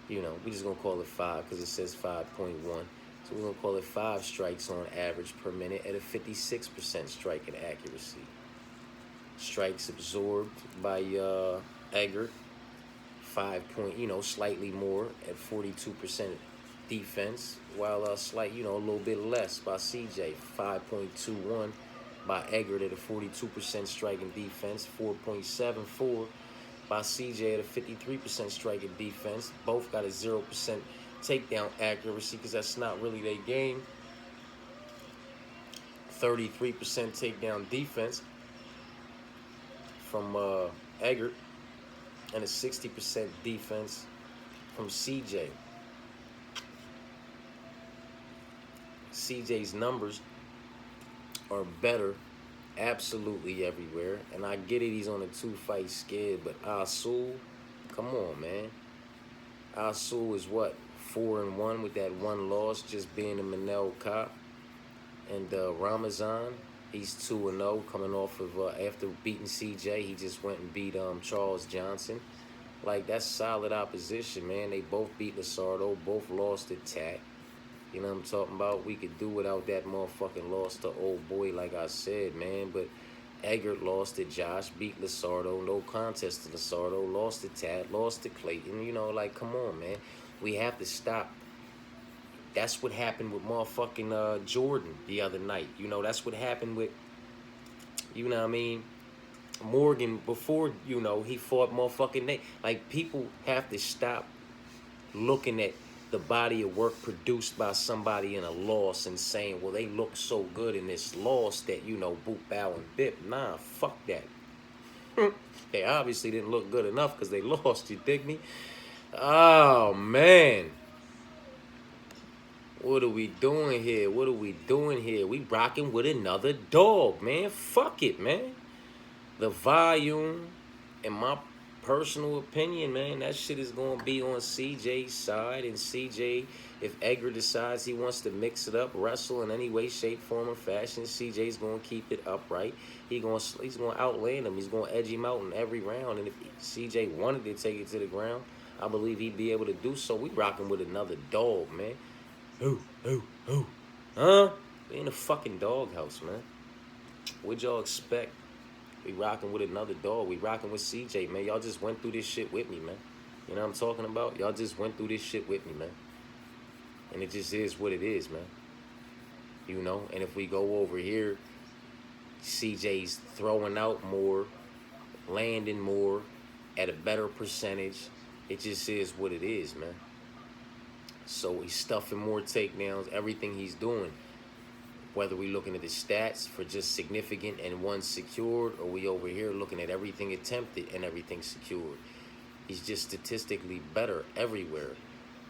You know, we just gonna call it 5 because it says 5.1. So we're gonna call it 5 strikes on average per minute at a 56% striking accuracy. strikes absorbed by Eggert. 5 point, slightly more at 42% defense, while a little bit less by CJ. 5.21 by Eggert at a 42% striking defense. 4.74 by CJ at a 53% striking defense. Both got a 0% takedown accuracy because that's not really their game. 33% takedown defense from Eggert and a 60% defense from CJ. CJ's numbers are better absolutely everywhere. And I get it, he's on a 2-fight skid, but Asul, come on, man. Asul is what? 4-1 with that one loss, just being a Manel cop. And Ramazan, he's 2-0 coming off of, after beating CJ, he just went and beat Charles Johnson. Like, that's solid opposition, man. They both beat Luzardo, both lost at TAC. You know what I'm talking about? We could do without that motherfucking loss to old boy, like I said, man. But Eggert lost to Josh, beat Luzardo, no contest to Luzardo, lost to Tad, lost to Clayton. You know, like, come on, man. We have to stop. That's what happened with motherfucking Jordan the other night. You know, that's what happened with, you know what I mean, Morgan before, he fought motherfucking Nate. Like, people have to stop looking at the body of work produced by somebody in a loss and saying, well, they look so good in this loss that, boop, bow, and bip. Nah, fuck that. They obviously didn't look good enough because they lost, you dig me? Oh, man. What are we doing here? What are we doing here? We rocking with another dog, man. Fuck it, man. The volume, in my personal opinion, man, that shit is going to be on CJ's side. And CJ, if Edgar decides he wants to mix it up, wrestle in any way, shape, form, or fashion, CJ's going to keep it upright. He's going to outland him. He's going to edge him out in every round. And if CJ wanted to take it to the ground, I believe he'd be able to do so. We rocking with another dog, man. Who? Huh? We in a fucking doghouse, man. What'd y'all expect? We rocking with another dog. We rocking with CJ, man. Y'all just went through this shit with me, man. You know what I'm talking about? Y'all just went through this shit with me, man. And it just is what it is, man. You know? And if we go over here, CJ's throwing out more, landing more, at a better percentage. It just is what it is, man. So he's stuffing more takedowns, everything he's doing. Whether we looking at the stats for just significant and one secured, or we over here looking at everything attempted and everything secured. He's just statistically better everywhere.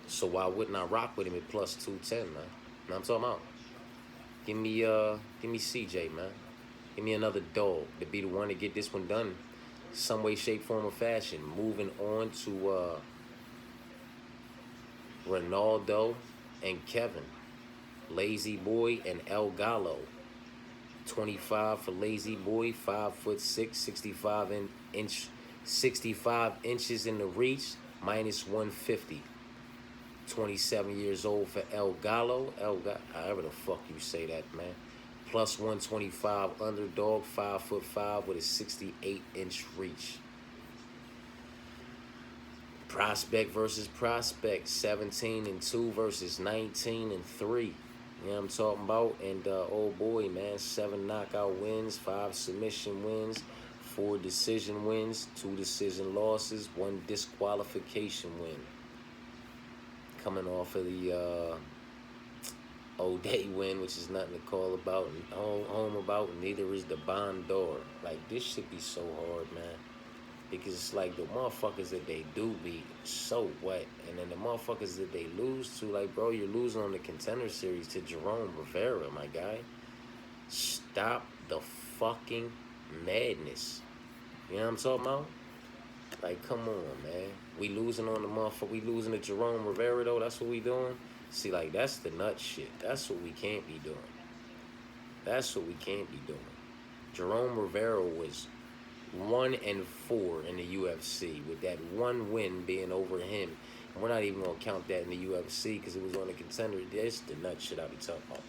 So why wouldn't I rock with him at plus 210, man? You know what I'm talking about? Give me CJ, man. Give me another dog to be the one to get this one done. Some way, shape, form, or fashion. Moving on to Ronaldo and Kevin. Lazy Boy and El Gallo. 25 for Lazy Boy, 5'6", 65 inches in the reach, minus 150. 27 years old for El Gallo. However the fuck you say that, man. Plus 125 underdog, 5'5" with a 68-inch reach. Prospect versus prospect, 17-2 versus 19-3. You know what I'm talking about? And oh boy, man, 7 knockout wins, 5 submission wins, 4 decision wins, 2 decision losses, 1 disqualification win. Coming off of the O'Day win, which is nothing to call about and home about, and neither is the Bondor. Like, this should be so hard, man. Because it's like the motherfuckers that they do beat, so what? And then the motherfuckers that they lose to, like, bro, you're losing on the Contender Series to Jerome Rivera, my guy. Stop the fucking madness. You know what I'm talking about? Like, come on, man. We losing on the motherfucker. We losing to Jerome Rivera, though. That's what we doing. See, like, that's the nut shit. That's what we can't be doing. That's what we can't be doing. Jerome Rivera was 1-4 in the UFC, with that one win being over him. And we're not even going to count that in the UFC because it was on the Contender. That's the nut shit I be talking about.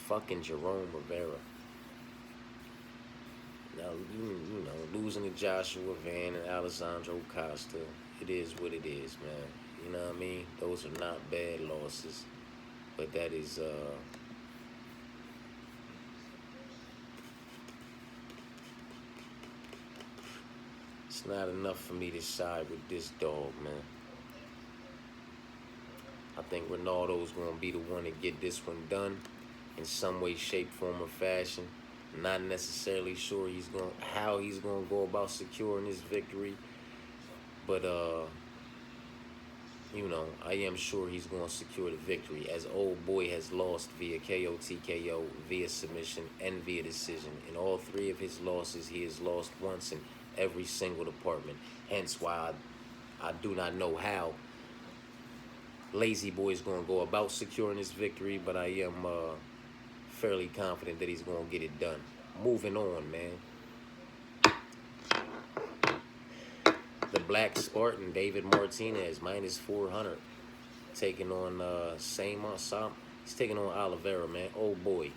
Fucking Jerome Rivera. Now, you know, losing to Joshua Van and Alessandro Costa, it is what it is, man. You know what I mean? Those are not bad losses, but that is it's not enough for me to side with this dog, man. I think Ronaldo's going to be the one to get this one done in some way, shape, form, or fashion. Not necessarily sure how he's going to go about securing this victory, but you know, I am sure he's going to secure the victory, as old boy has lost via KO, TKO, via submission, and via decision. In all three of his losses, he has lost once in every single department. Hence why I do not know how Lazy Boy is going to go about securing this victory, but I am fairly confident that he's going to get it done. Moving on, man. The Black Spartan, David Martinez, minus 400. Taking on he's taking on Oliveira, man. Oh boy.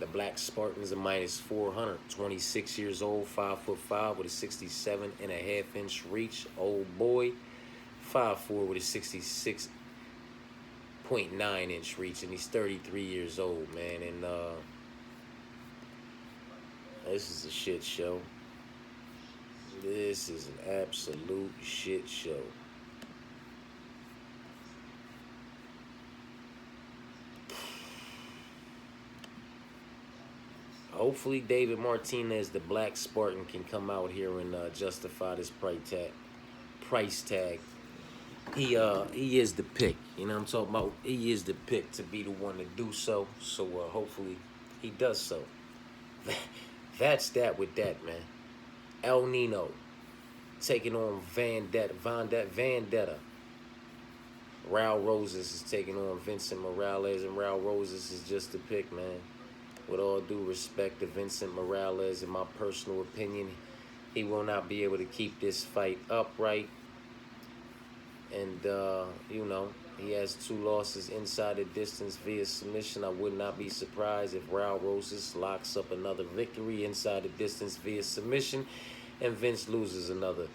The Black Spartan's a minus 400. 26 years old, 5'5" with a 67.5-inch reach. Oh boy. 5'4" with a 66.9-inch reach, and he's 33 years old, man. And this is a shit show. This is an absolute shit show. Hopefully David Martinez, the Black Spartan, can come out here and justify this price tag. He is the pick. You know what I'm talking about? He is the pick to be the one to do so. So hopefully he does so. That's that with that, man. El Nino taking on Vendetta. Raul Rosas is taking on Vincent Morales, and Raul Rosas is just a pick, man. With all due respect to Vincent Morales, in my personal opinion, he will not be able to keep this fight upright. And, you know, he has 2 losses inside the distance via submission. I would not be surprised if Raul Rosas locks up another victory inside the distance via submission, and Vince loses another,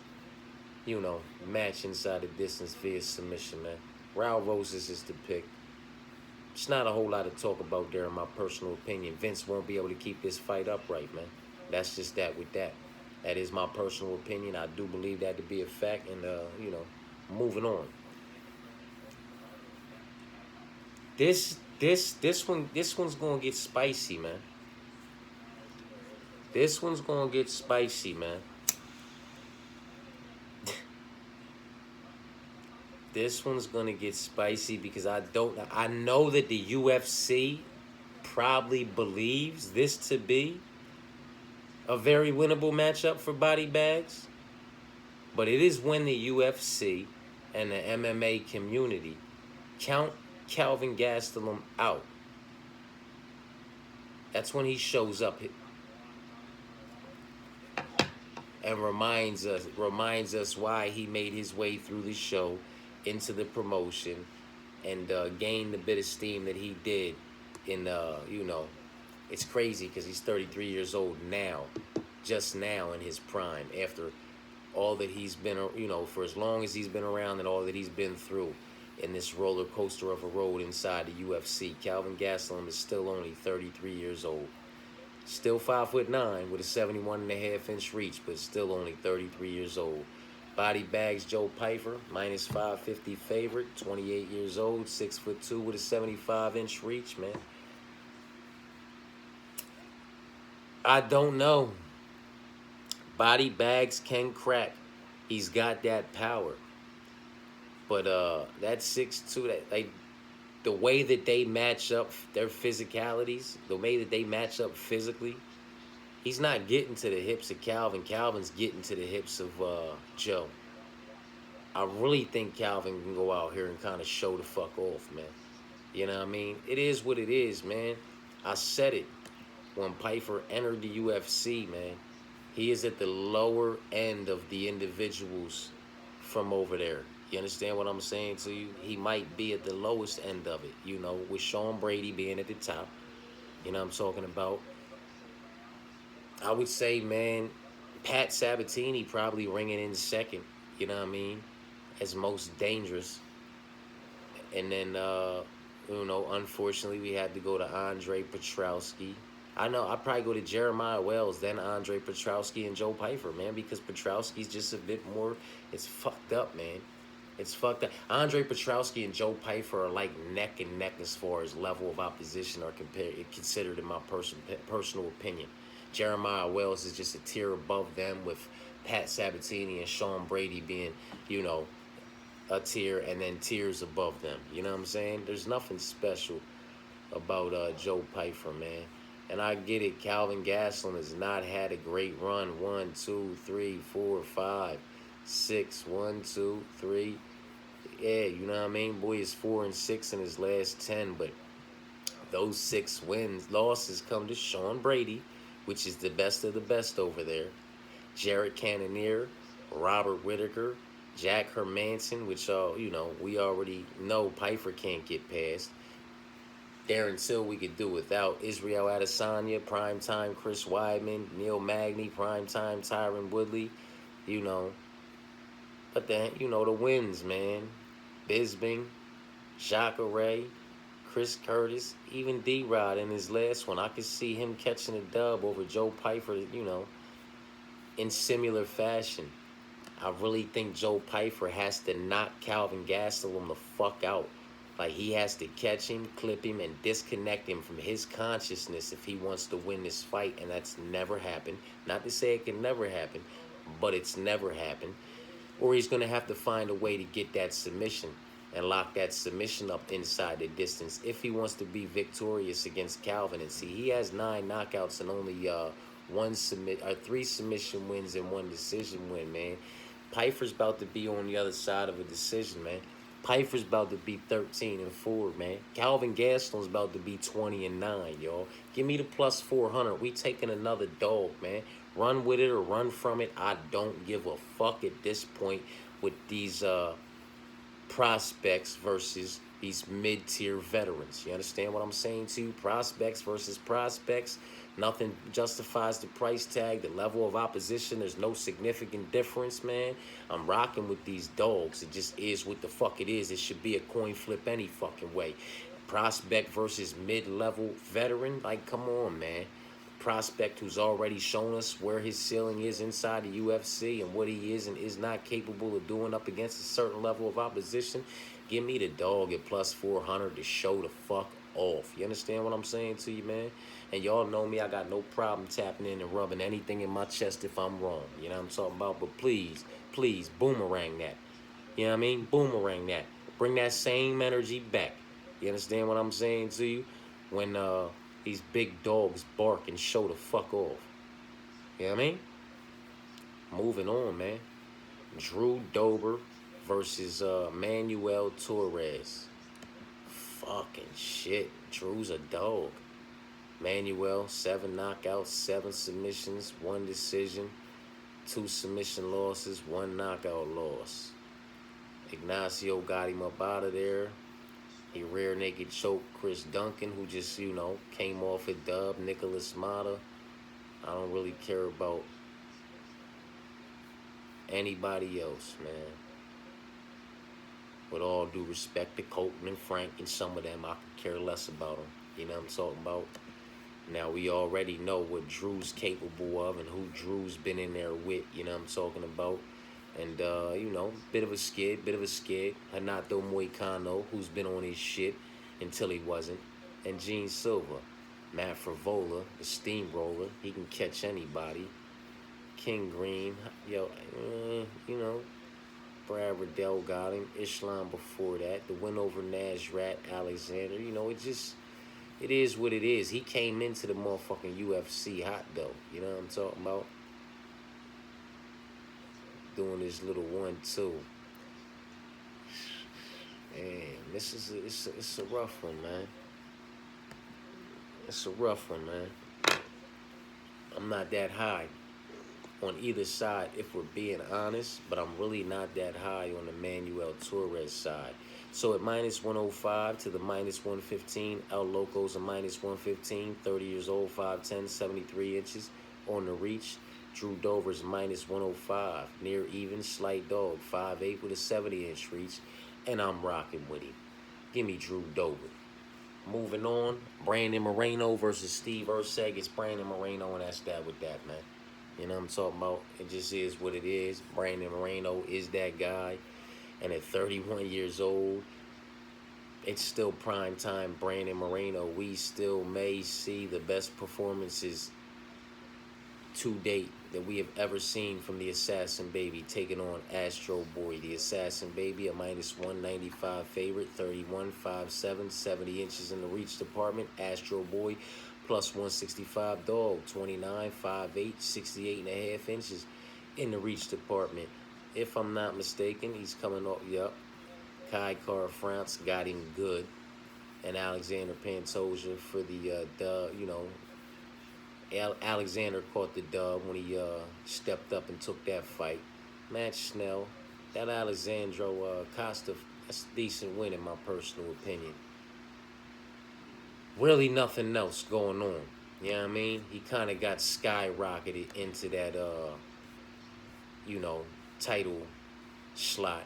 you know, match inside the distance via submission, man. Raul Rosas is the pick. It's not a whole lot to talk about there, in my personal opinion. Vince won't be able to keep this fight upright, man. That's just that with that. That is my personal opinion. I do believe that to be a fact, and, you know, moving on. This one's gonna get spicy, man. This one's gonna get spicy, man. This one's gonna get spicy because I know that the UFC probably believes this to be a very winnable matchup for Body Bags, but it is when the UFC and the MMA community count Kelvin Gastelum out. That's when he shows up and reminds us why he made his way through the show into the promotion and gained the bit of steam that he did in, you know, it's crazy because he's 33 years old now, just now in his prime, after all that he's been, you know, for as long as he's been around and all that he's been through in this roller coaster of a road inside the UFC. Kelvin Gastelum is still only 33 years old. Still 5'9" with a 71.5-inch reach, but still only 33 years old. Body Bags Joe Pyfer, minus 550 favorite, 28 years old, 6'2" with a 75-inch reach, man. I don't know. Body Bags can crack. He's got that power. But that 6'2", the way that they match up their physicalities, the way that they match up physically, he's not getting to the hips of Calvin. Calvin's getting to the hips of Joe. I really think Calvin can go out here and kind of show the fuck off, man. You know what I mean? It is what it is, man. I said it when Pyfer entered the UFC, man. He is at the lower end of the individuals from over there. You understand what I'm saying to you? He might be at the lowest end of it, you know, with Sean Brady being at the top. You know what I'm talking about? I would say, man, Pat Sabatini probably ringing in second, you know what I mean, as most dangerous. And then, unfortunately, we had to go to Andre Petrowski. I know I'd probably go to Jeremiah Wells, then Andre Petrowski and Joe Pyfer, man, because Petrowski's just a bit more. It's fucked up, man. It's fucked up. Andre Petrowski and Joe Pyfer are like neck and neck as far as level of opposition are considered in my personal opinion. Jeremiah Wells is just a tier above them, with Pat Sabatini and Sean Brady being, you know, a tier and then tiers above them. You know what I'm saying? There's nothing special about Joe Pyfer, man. And I get it, Calvin Gastelum has not had a great run. 1, 2, 3, 4, 5, 6. 1, 2, 3. Yeah, you know what I mean? Boy is 4 and 6 in his last 10, but those 6 losses come to Sean Brady, which is the best of the best over there. Jared Cannonier, Robert Whitaker, Jack Hermanson, which we already know Pyfer can't get past. Darren Till we could do without. Israel Adesanya, primetime Chris Weidman, Neil Magny, primetime Tyron Woodley, But then, the wins, man. Bisbing, Jacare, Chris Curtis, even D-Rod in his last one. I could see him catching a dub over Joe Pyfer, in similar fashion. I really think Joe Pyfer has to knock Calvin Gastelum the fuck out. Like, he has to catch him, clip him, and disconnect him from his consciousness if he wants to win this fight, and that's never happened. Not to say it can never happen, but it's never happened. Or he's going to have to find a way to get that submission and lock that submission up inside the distance if he wants to be victorious against Calvin. And see, he has 9 knockouts and only 3 submission wins and 1 decision win, man. Pyfer's about to be on the other side of a decision, man. Pyfer's about to be 13-4, man. Calvin Gastelum's about to be 20-9, y'all. Give me the plus 400. We taking another dog, man. Run with it or run from it. I don't give a fuck at this point with these prospects versus these mid-tier veterans. You understand what I'm saying to you? Prospects versus prospects. Nothing justifies the price tag, the level of opposition. There's no significant difference, man. I'm rocking with these dogs. It just is what the fuck it is. It should be a coin flip any fucking way. Prospect versus mid-level veteran. Like, come on, man. Prospect who's already shown us where his ceiling is inside the UFC and what he is and is not capable of doing up against a certain level of opposition. Give me the dog at plus 400 to show the fuck off. You understand what I'm saying to you, man? And y'all know me, I got no problem tapping in and rubbing anything in my chest if I'm wrong. You know what I'm talking about? But please, boomerang that. You know what I mean? Boomerang that. Bring that same energy back. You understand what I'm saying to you? When these big dogs bark and show the fuck off. You know what I mean? Moving on, man. Drew Dober versus Manuel Torres. Fucking shit. Drew's a dog. Manuel, 7 knockouts, 7 submissions, 1 decision, 2 submission losses, 1 knockout loss. Ignacio got him up out of there. He rear naked choked Chris Duncan, who just, came off a dub. Nicholas Mata. I don't really care about anybody else, man. With all due respect to Colton and Frank and some of them, I could care less about them. You know what I'm talking about? Now, we already know what Drew's capable of and who Drew's been in there with, you know what I'm talking about? And, bit of a skid. Renato Moicano, who's been on his shit until he wasn't. And Gene Silva. Matt Frivola, the steamroller. He can catch anybody. King Green, Brad Riddell got him. Islam before that. The win over Nasrat Alexander. It is what it is. He came into the motherfucking UFC hot, though. You know what I'm talking about? Doing this little 1-2. Man, it's a rough one, man. It's a rough one, man. I'm not that high on either side, if we're being honest, but I'm really not that high on the Manuel Torres side. So at minus 105 to the minus 115, El Loco's a minus 115, 30 years old, 5'10", 73 inches on the reach. Drew Dover's minus 105. Near even, slight dog. 5'8" with a 70-inch reach. And I'm rocking with him. Give me Drew Dover. Moving on, Brandon Moreno versus Steve Erceg. It's Brandon Moreno, and that's that with that, man. You know what I'm talking about? It just is what it is. Brandon Moreno is that guy. And at 31 years old, it's still prime time Brandon Moreno. We still may see the best performances to date that we have ever seen from the Assassin Baby taking on Astro Boy. The Assassin Baby, a minus 195 favorite, 31, 5'7", 70 inches in the reach department. Astro Boy, plus 165 dog, 29, 5'8", 68 and a half inches in the reach department. If I'm not mistaken, he's coming off, yep. Kai Kara France got him good. And Alexander Pantoja for the, Alexander caught the dub when he stepped up and took that fight. Matt Schnell, that Alexandro Costa, that's a decent win in my personal opinion. Really nothing else going on. You know what I mean? He kind of got skyrocketed into that, title slot.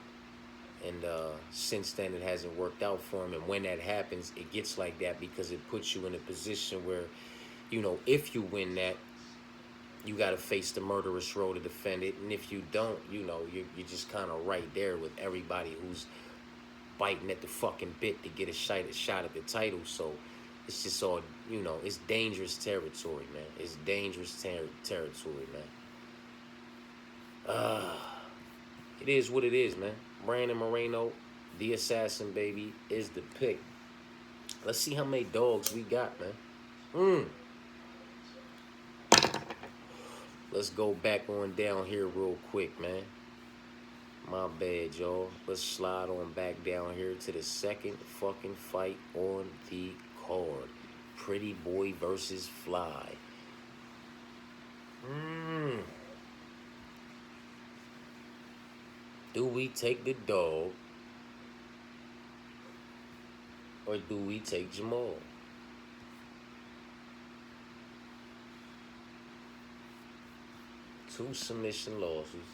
And since then, it hasn't worked out for him. And when that happens, it gets like that because it puts you in a position where, if you win that, you got to face the murderous row to defend it. And if you don't, you're just kind of right there with everybody who's biting at the fucking bit to get a shot at the title. So it's just all, it's dangerous territory, man. It's dangerous territory, man. It is what it is, man. Brandon Moreno, the Assassin Baby, is the pick. Let's see how many dogs we got, man. Let's go back on down here real quick, man. My bad, y'all. Let's slide on back down here to the second fucking fight on the card. Pretty Boy versus Fly. Do we take the dog or do we take Jamal? Two submission losses.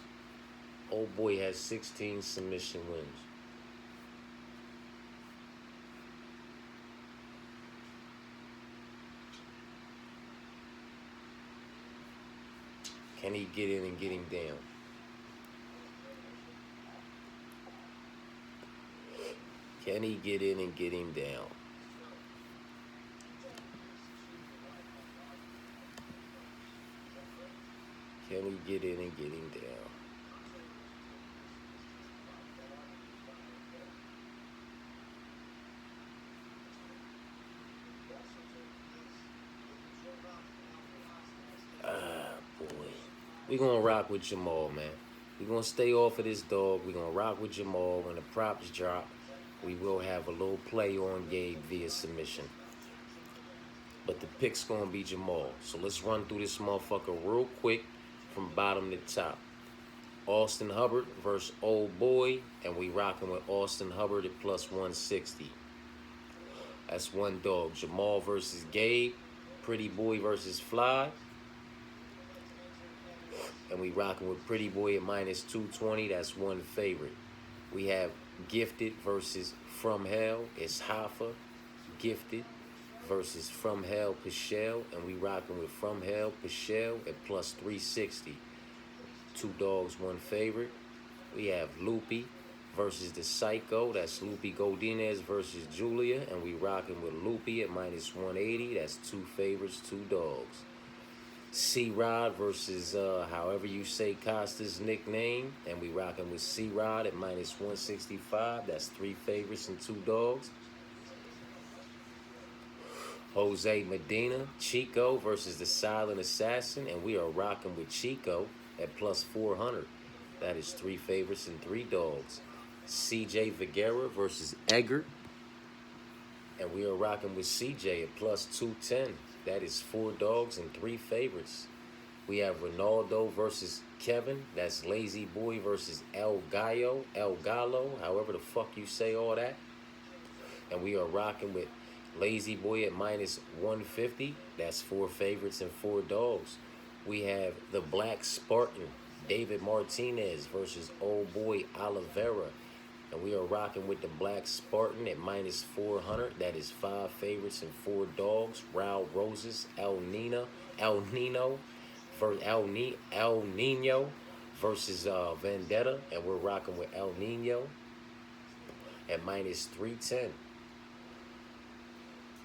Old boy has 16 submission wins. Can he get in and get him down? Can he get in and get him down? Can we get in and get him down? Boy. We're going to rock with Jamal, man. We're going to stay off of this dog. We're going to rock with Jamal. When the props drop, we will have a little play on Gabe via submission. But the pick's going to be Jamal. So let's run through this motherfucker real quick from bottom to top. Austin Hubbard versus Old Boy. And we rocking with Austin Hubbard at plus 160. That's one dog. Jamal versus Gabe. Pretty Boy versus Fly. And we rocking with Pretty Boy at minus 220. That's one favorite. We have Gifted versus From Hell. It's Hoffa. Gifted versus From Hell Pichelle. And we rocking with From Hell Pichelle at plus 360. Two dogs, one favorite. We have Loopy versus the Psycho. That's Loopy Godinez versus Julia. And we rocking with Loopy at minus 180. That's two favorites, two dogs. C-Rod versus however you say Costa's nickname. And we rocking with C-Rod at minus 165. That's three favorites and two dogs. Jose Medina, Chico versus the Silent Assassin. And we are rocking with Chico at plus 400. That is three favorites and three dogs. CJ Vergara versus Edgar. And we are rocking with CJ at plus 210. That is four dogs and three favorites. We have Ronaldo versus Kevin. That's Lazy Boy versus El Gallo, however the fuck you say all that. And we are rocking with Lazy Boy at minus 150. That's four favorites and four dogs. We have the Black Spartan, David Martinez versus old boy Oliveira. And we are rocking with the Black Spartan at minus 400. That is 5 favorites and 4 dogs. Raul Roses, El Nino, El Nino versus Vendetta. And we're rocking with El Nino at minus 310.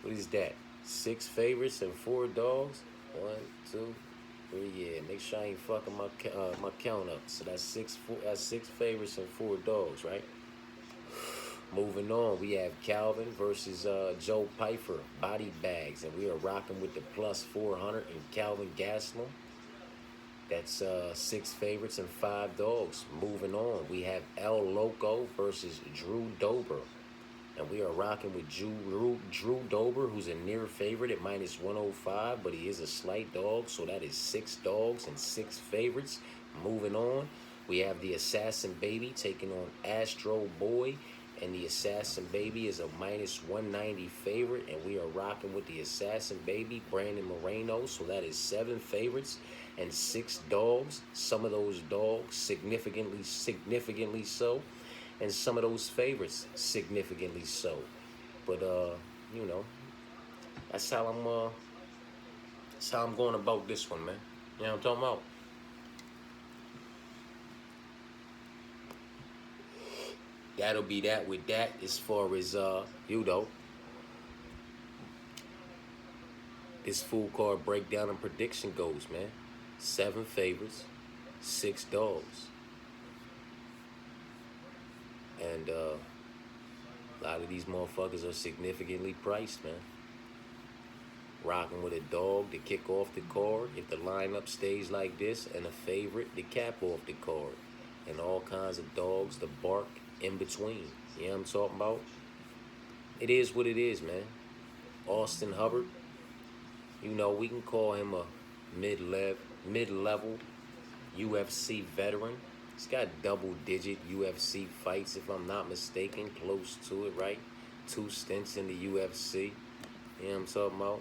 What is that? 6 favorites and 4 dogs. 1, 2, 3. Yeah, make sure I ain't fucking my count up. So that's 6 favorites and 4 dogs, right? Moving on, we have Calvin versus Joe Pyfer, body bags, and we are rocking with the plus 400 and Calvin Gastelum. That's 6 favorites and 5 dogs. Moving on, we have El Loco versus Drew Dober. And we are rocking with Drew Dober, who's a near favorite at minus 105, but he is a slight dog, so that is 6 dogs and 6 favorites. Moving on, we have the Assassin Baby taking on Astro Boy, and the Assassin Baby is a minus 190 favorite, and we are rocking with the Assassin Baby, Brandon Moreno, so that is 7 favorites and 6 dogs. Some of those dogs significantly so, and some of those favorites significantly so. But you know, that's how I'm going about this one, man. You know what I'm talking about? That'll be that with that as far as this full card breakdown and prediction goes, man. 7 favorites, 6 dogs. And a lot of these motherfuckers are significantly priced, man. Rocking with a dog to kick off the card if the lineup stays like this, and a favorite to cap off the card. And all kinds of dogs to bark in between. You know what I'm talking about? It is what it is, man. Austin Hubbard, you know, we can call him a mid-level UFC veteran. He's got double-digit UFC fights, if I'm not mistaken, close to it, right? 2 stints in the UFC. You know what I'm talking about?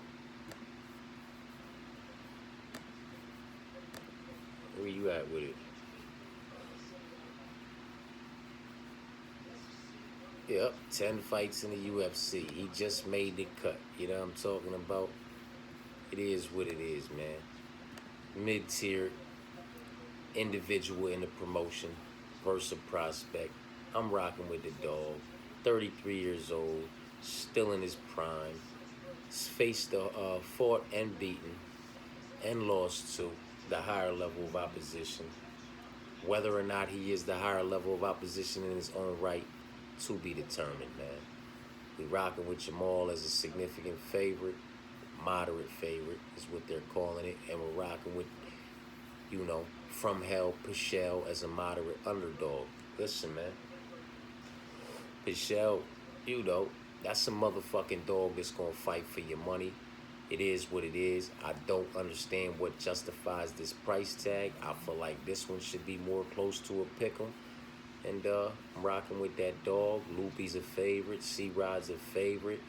Where you at with it? Yep, 10 fights in the UFC. He just made the cut. You know what I'm talking about? It is what it is, man. Mid-tier individual in the promotion versus prospect. I'm rocking with the dog. 33 years old, still in his prime. Faced, fought and beaten and lost to the higher level of opposition. Whether or not he is the higher level of opposition in his own right, to be determined, man. We rocking with Jamal as a significant favorite, moderate favorite is what they're calling it, and we're rocking with, you know, From Hell Pichel as a moderate underdog. Listen, man, Pichel, you know, that's a motherfucking dog that's gonna fight for your money. It is what it is. I don't understand what justifies this price tag. I feel like this one should be more close to a pick'em. And I'm rocking with that dog. Loopy's a favorite. C-Rod's a favorite.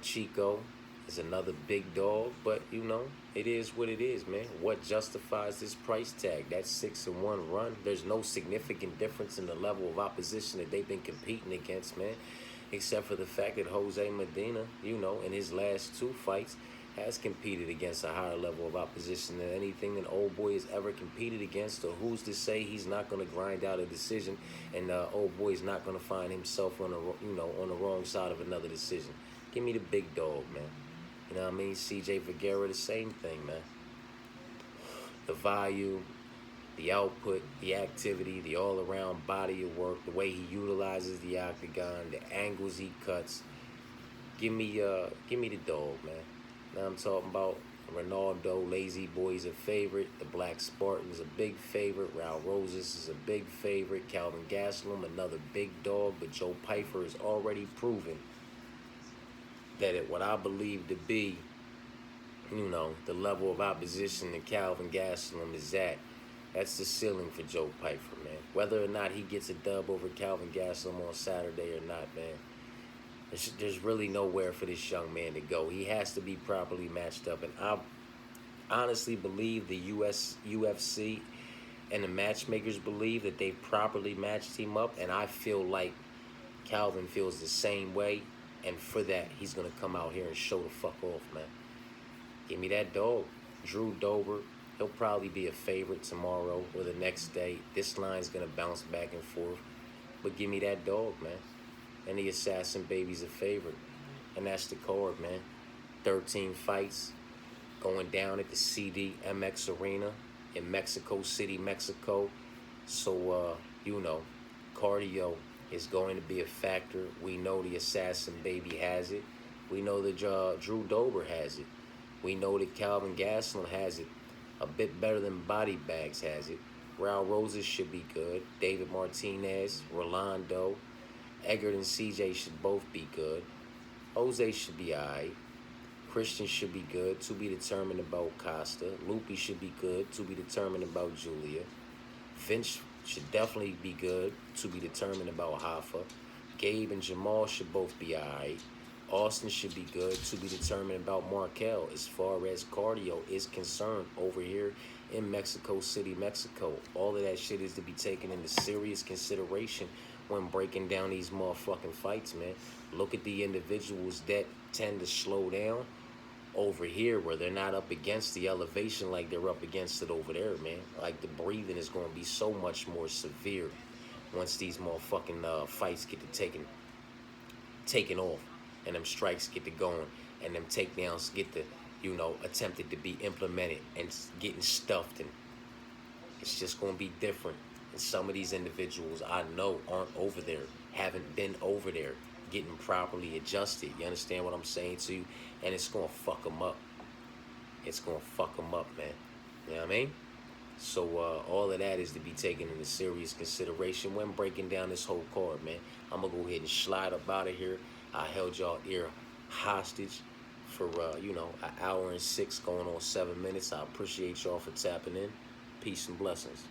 Chico is another big dog. But, you know, it is what it is, man. What justifies this price tag? That 6-1 run. There's no significant difference in the level of opposition that they've been competing against, man. Except for the fact that Jose Medina, you know, in his last 2 fights, has competed against a higher level of opposition than anything that old boy has ever competed against. So who's to say he's not going to grind out a decision, and old boy is not going to find himself on on the wrong side of another decision? Give me the big dog, man. You know what I mean? CJ Vergara, the same thing, man. The volume, the output, the activity, the all-around body of work, the way he utilizes the octagon, the angles he cuts. Give me the dog, man. Now I'm talking about Ronaldo, Lazy Boy's a favorite. The Black Spartan's a big favorite. Raul Roses is a big favorite. Calvin Gastelum, another big dog. But Joe Pyfer has already proven that at what I believe to be, you know, the level of opposition that Calvin Gastelum is at, that's the ceiling for Joe Pyfer, man. Whether or not he gets a dub over Calvin Gastelum on Saturday or not, man, there's really nowhere for this young man to go. He has to be properly matched up, and honestly believe the UFC and the matchmakers believe that they properly matched him up, and I feel like Calvin feels the same way, and for that, he's gonna come out here and show the fuck off, man. Give me that dog. Drew Dober, he'll probably be a favorite tomorrow or the next day. This line's gonna bounce back and forth, but give me that dog, man. And the Assassin Baby's a favorite, and that's the card, man. 13 fights going down at the CDMX Arena in Mexico City, Mexico. So, cardio is going to be a factor. We know the Assassin Baby has it. We know that Drew Dober has it. We know that Calvin Gastelum has it a bit better than Body Bags has it. Raul Roses should be good. David Martinez, Rolando, Eggert and CJ should both be good. Jose should be alright. Christian should be good, to be determined about Costa. Lupi should be good, to be determined about Julia. Vince should definitely be good, to be determined about Hoffa. Gabe and Jamal should both be alright. Austin should be good, to be determined about Markel as far as cardio is concerned over here in Mexico City, Mexico. All of that shit is to be taken into serious consideration when breaking down these motherfucking fights, man. Look at the individuals that tend to slow down over here where they're not up against the elevation like they're up against it over there, man. Like, the breathing is going to be so much more severe once these motherfucking fights get to taking off and them strikes get to going and them takedowns get to, attempted to be implemented and getting stuffed, and it's just going to be different. And some of these individuals I know aren't over there, haven't been over there getting properly adjusted. You understand what I'm saying to you? And it's going to fuck them up. It's going to fuck them up, man. You know what I mean? So all of that is to be taken into serious consideration when breaking down this whole card, man. I'm going to go ahead and slide up out of here. I held y'all ear hostage for, an hour and 6 going on 7 minutes. I appreciate y'all for tapping in. Peace and blessings.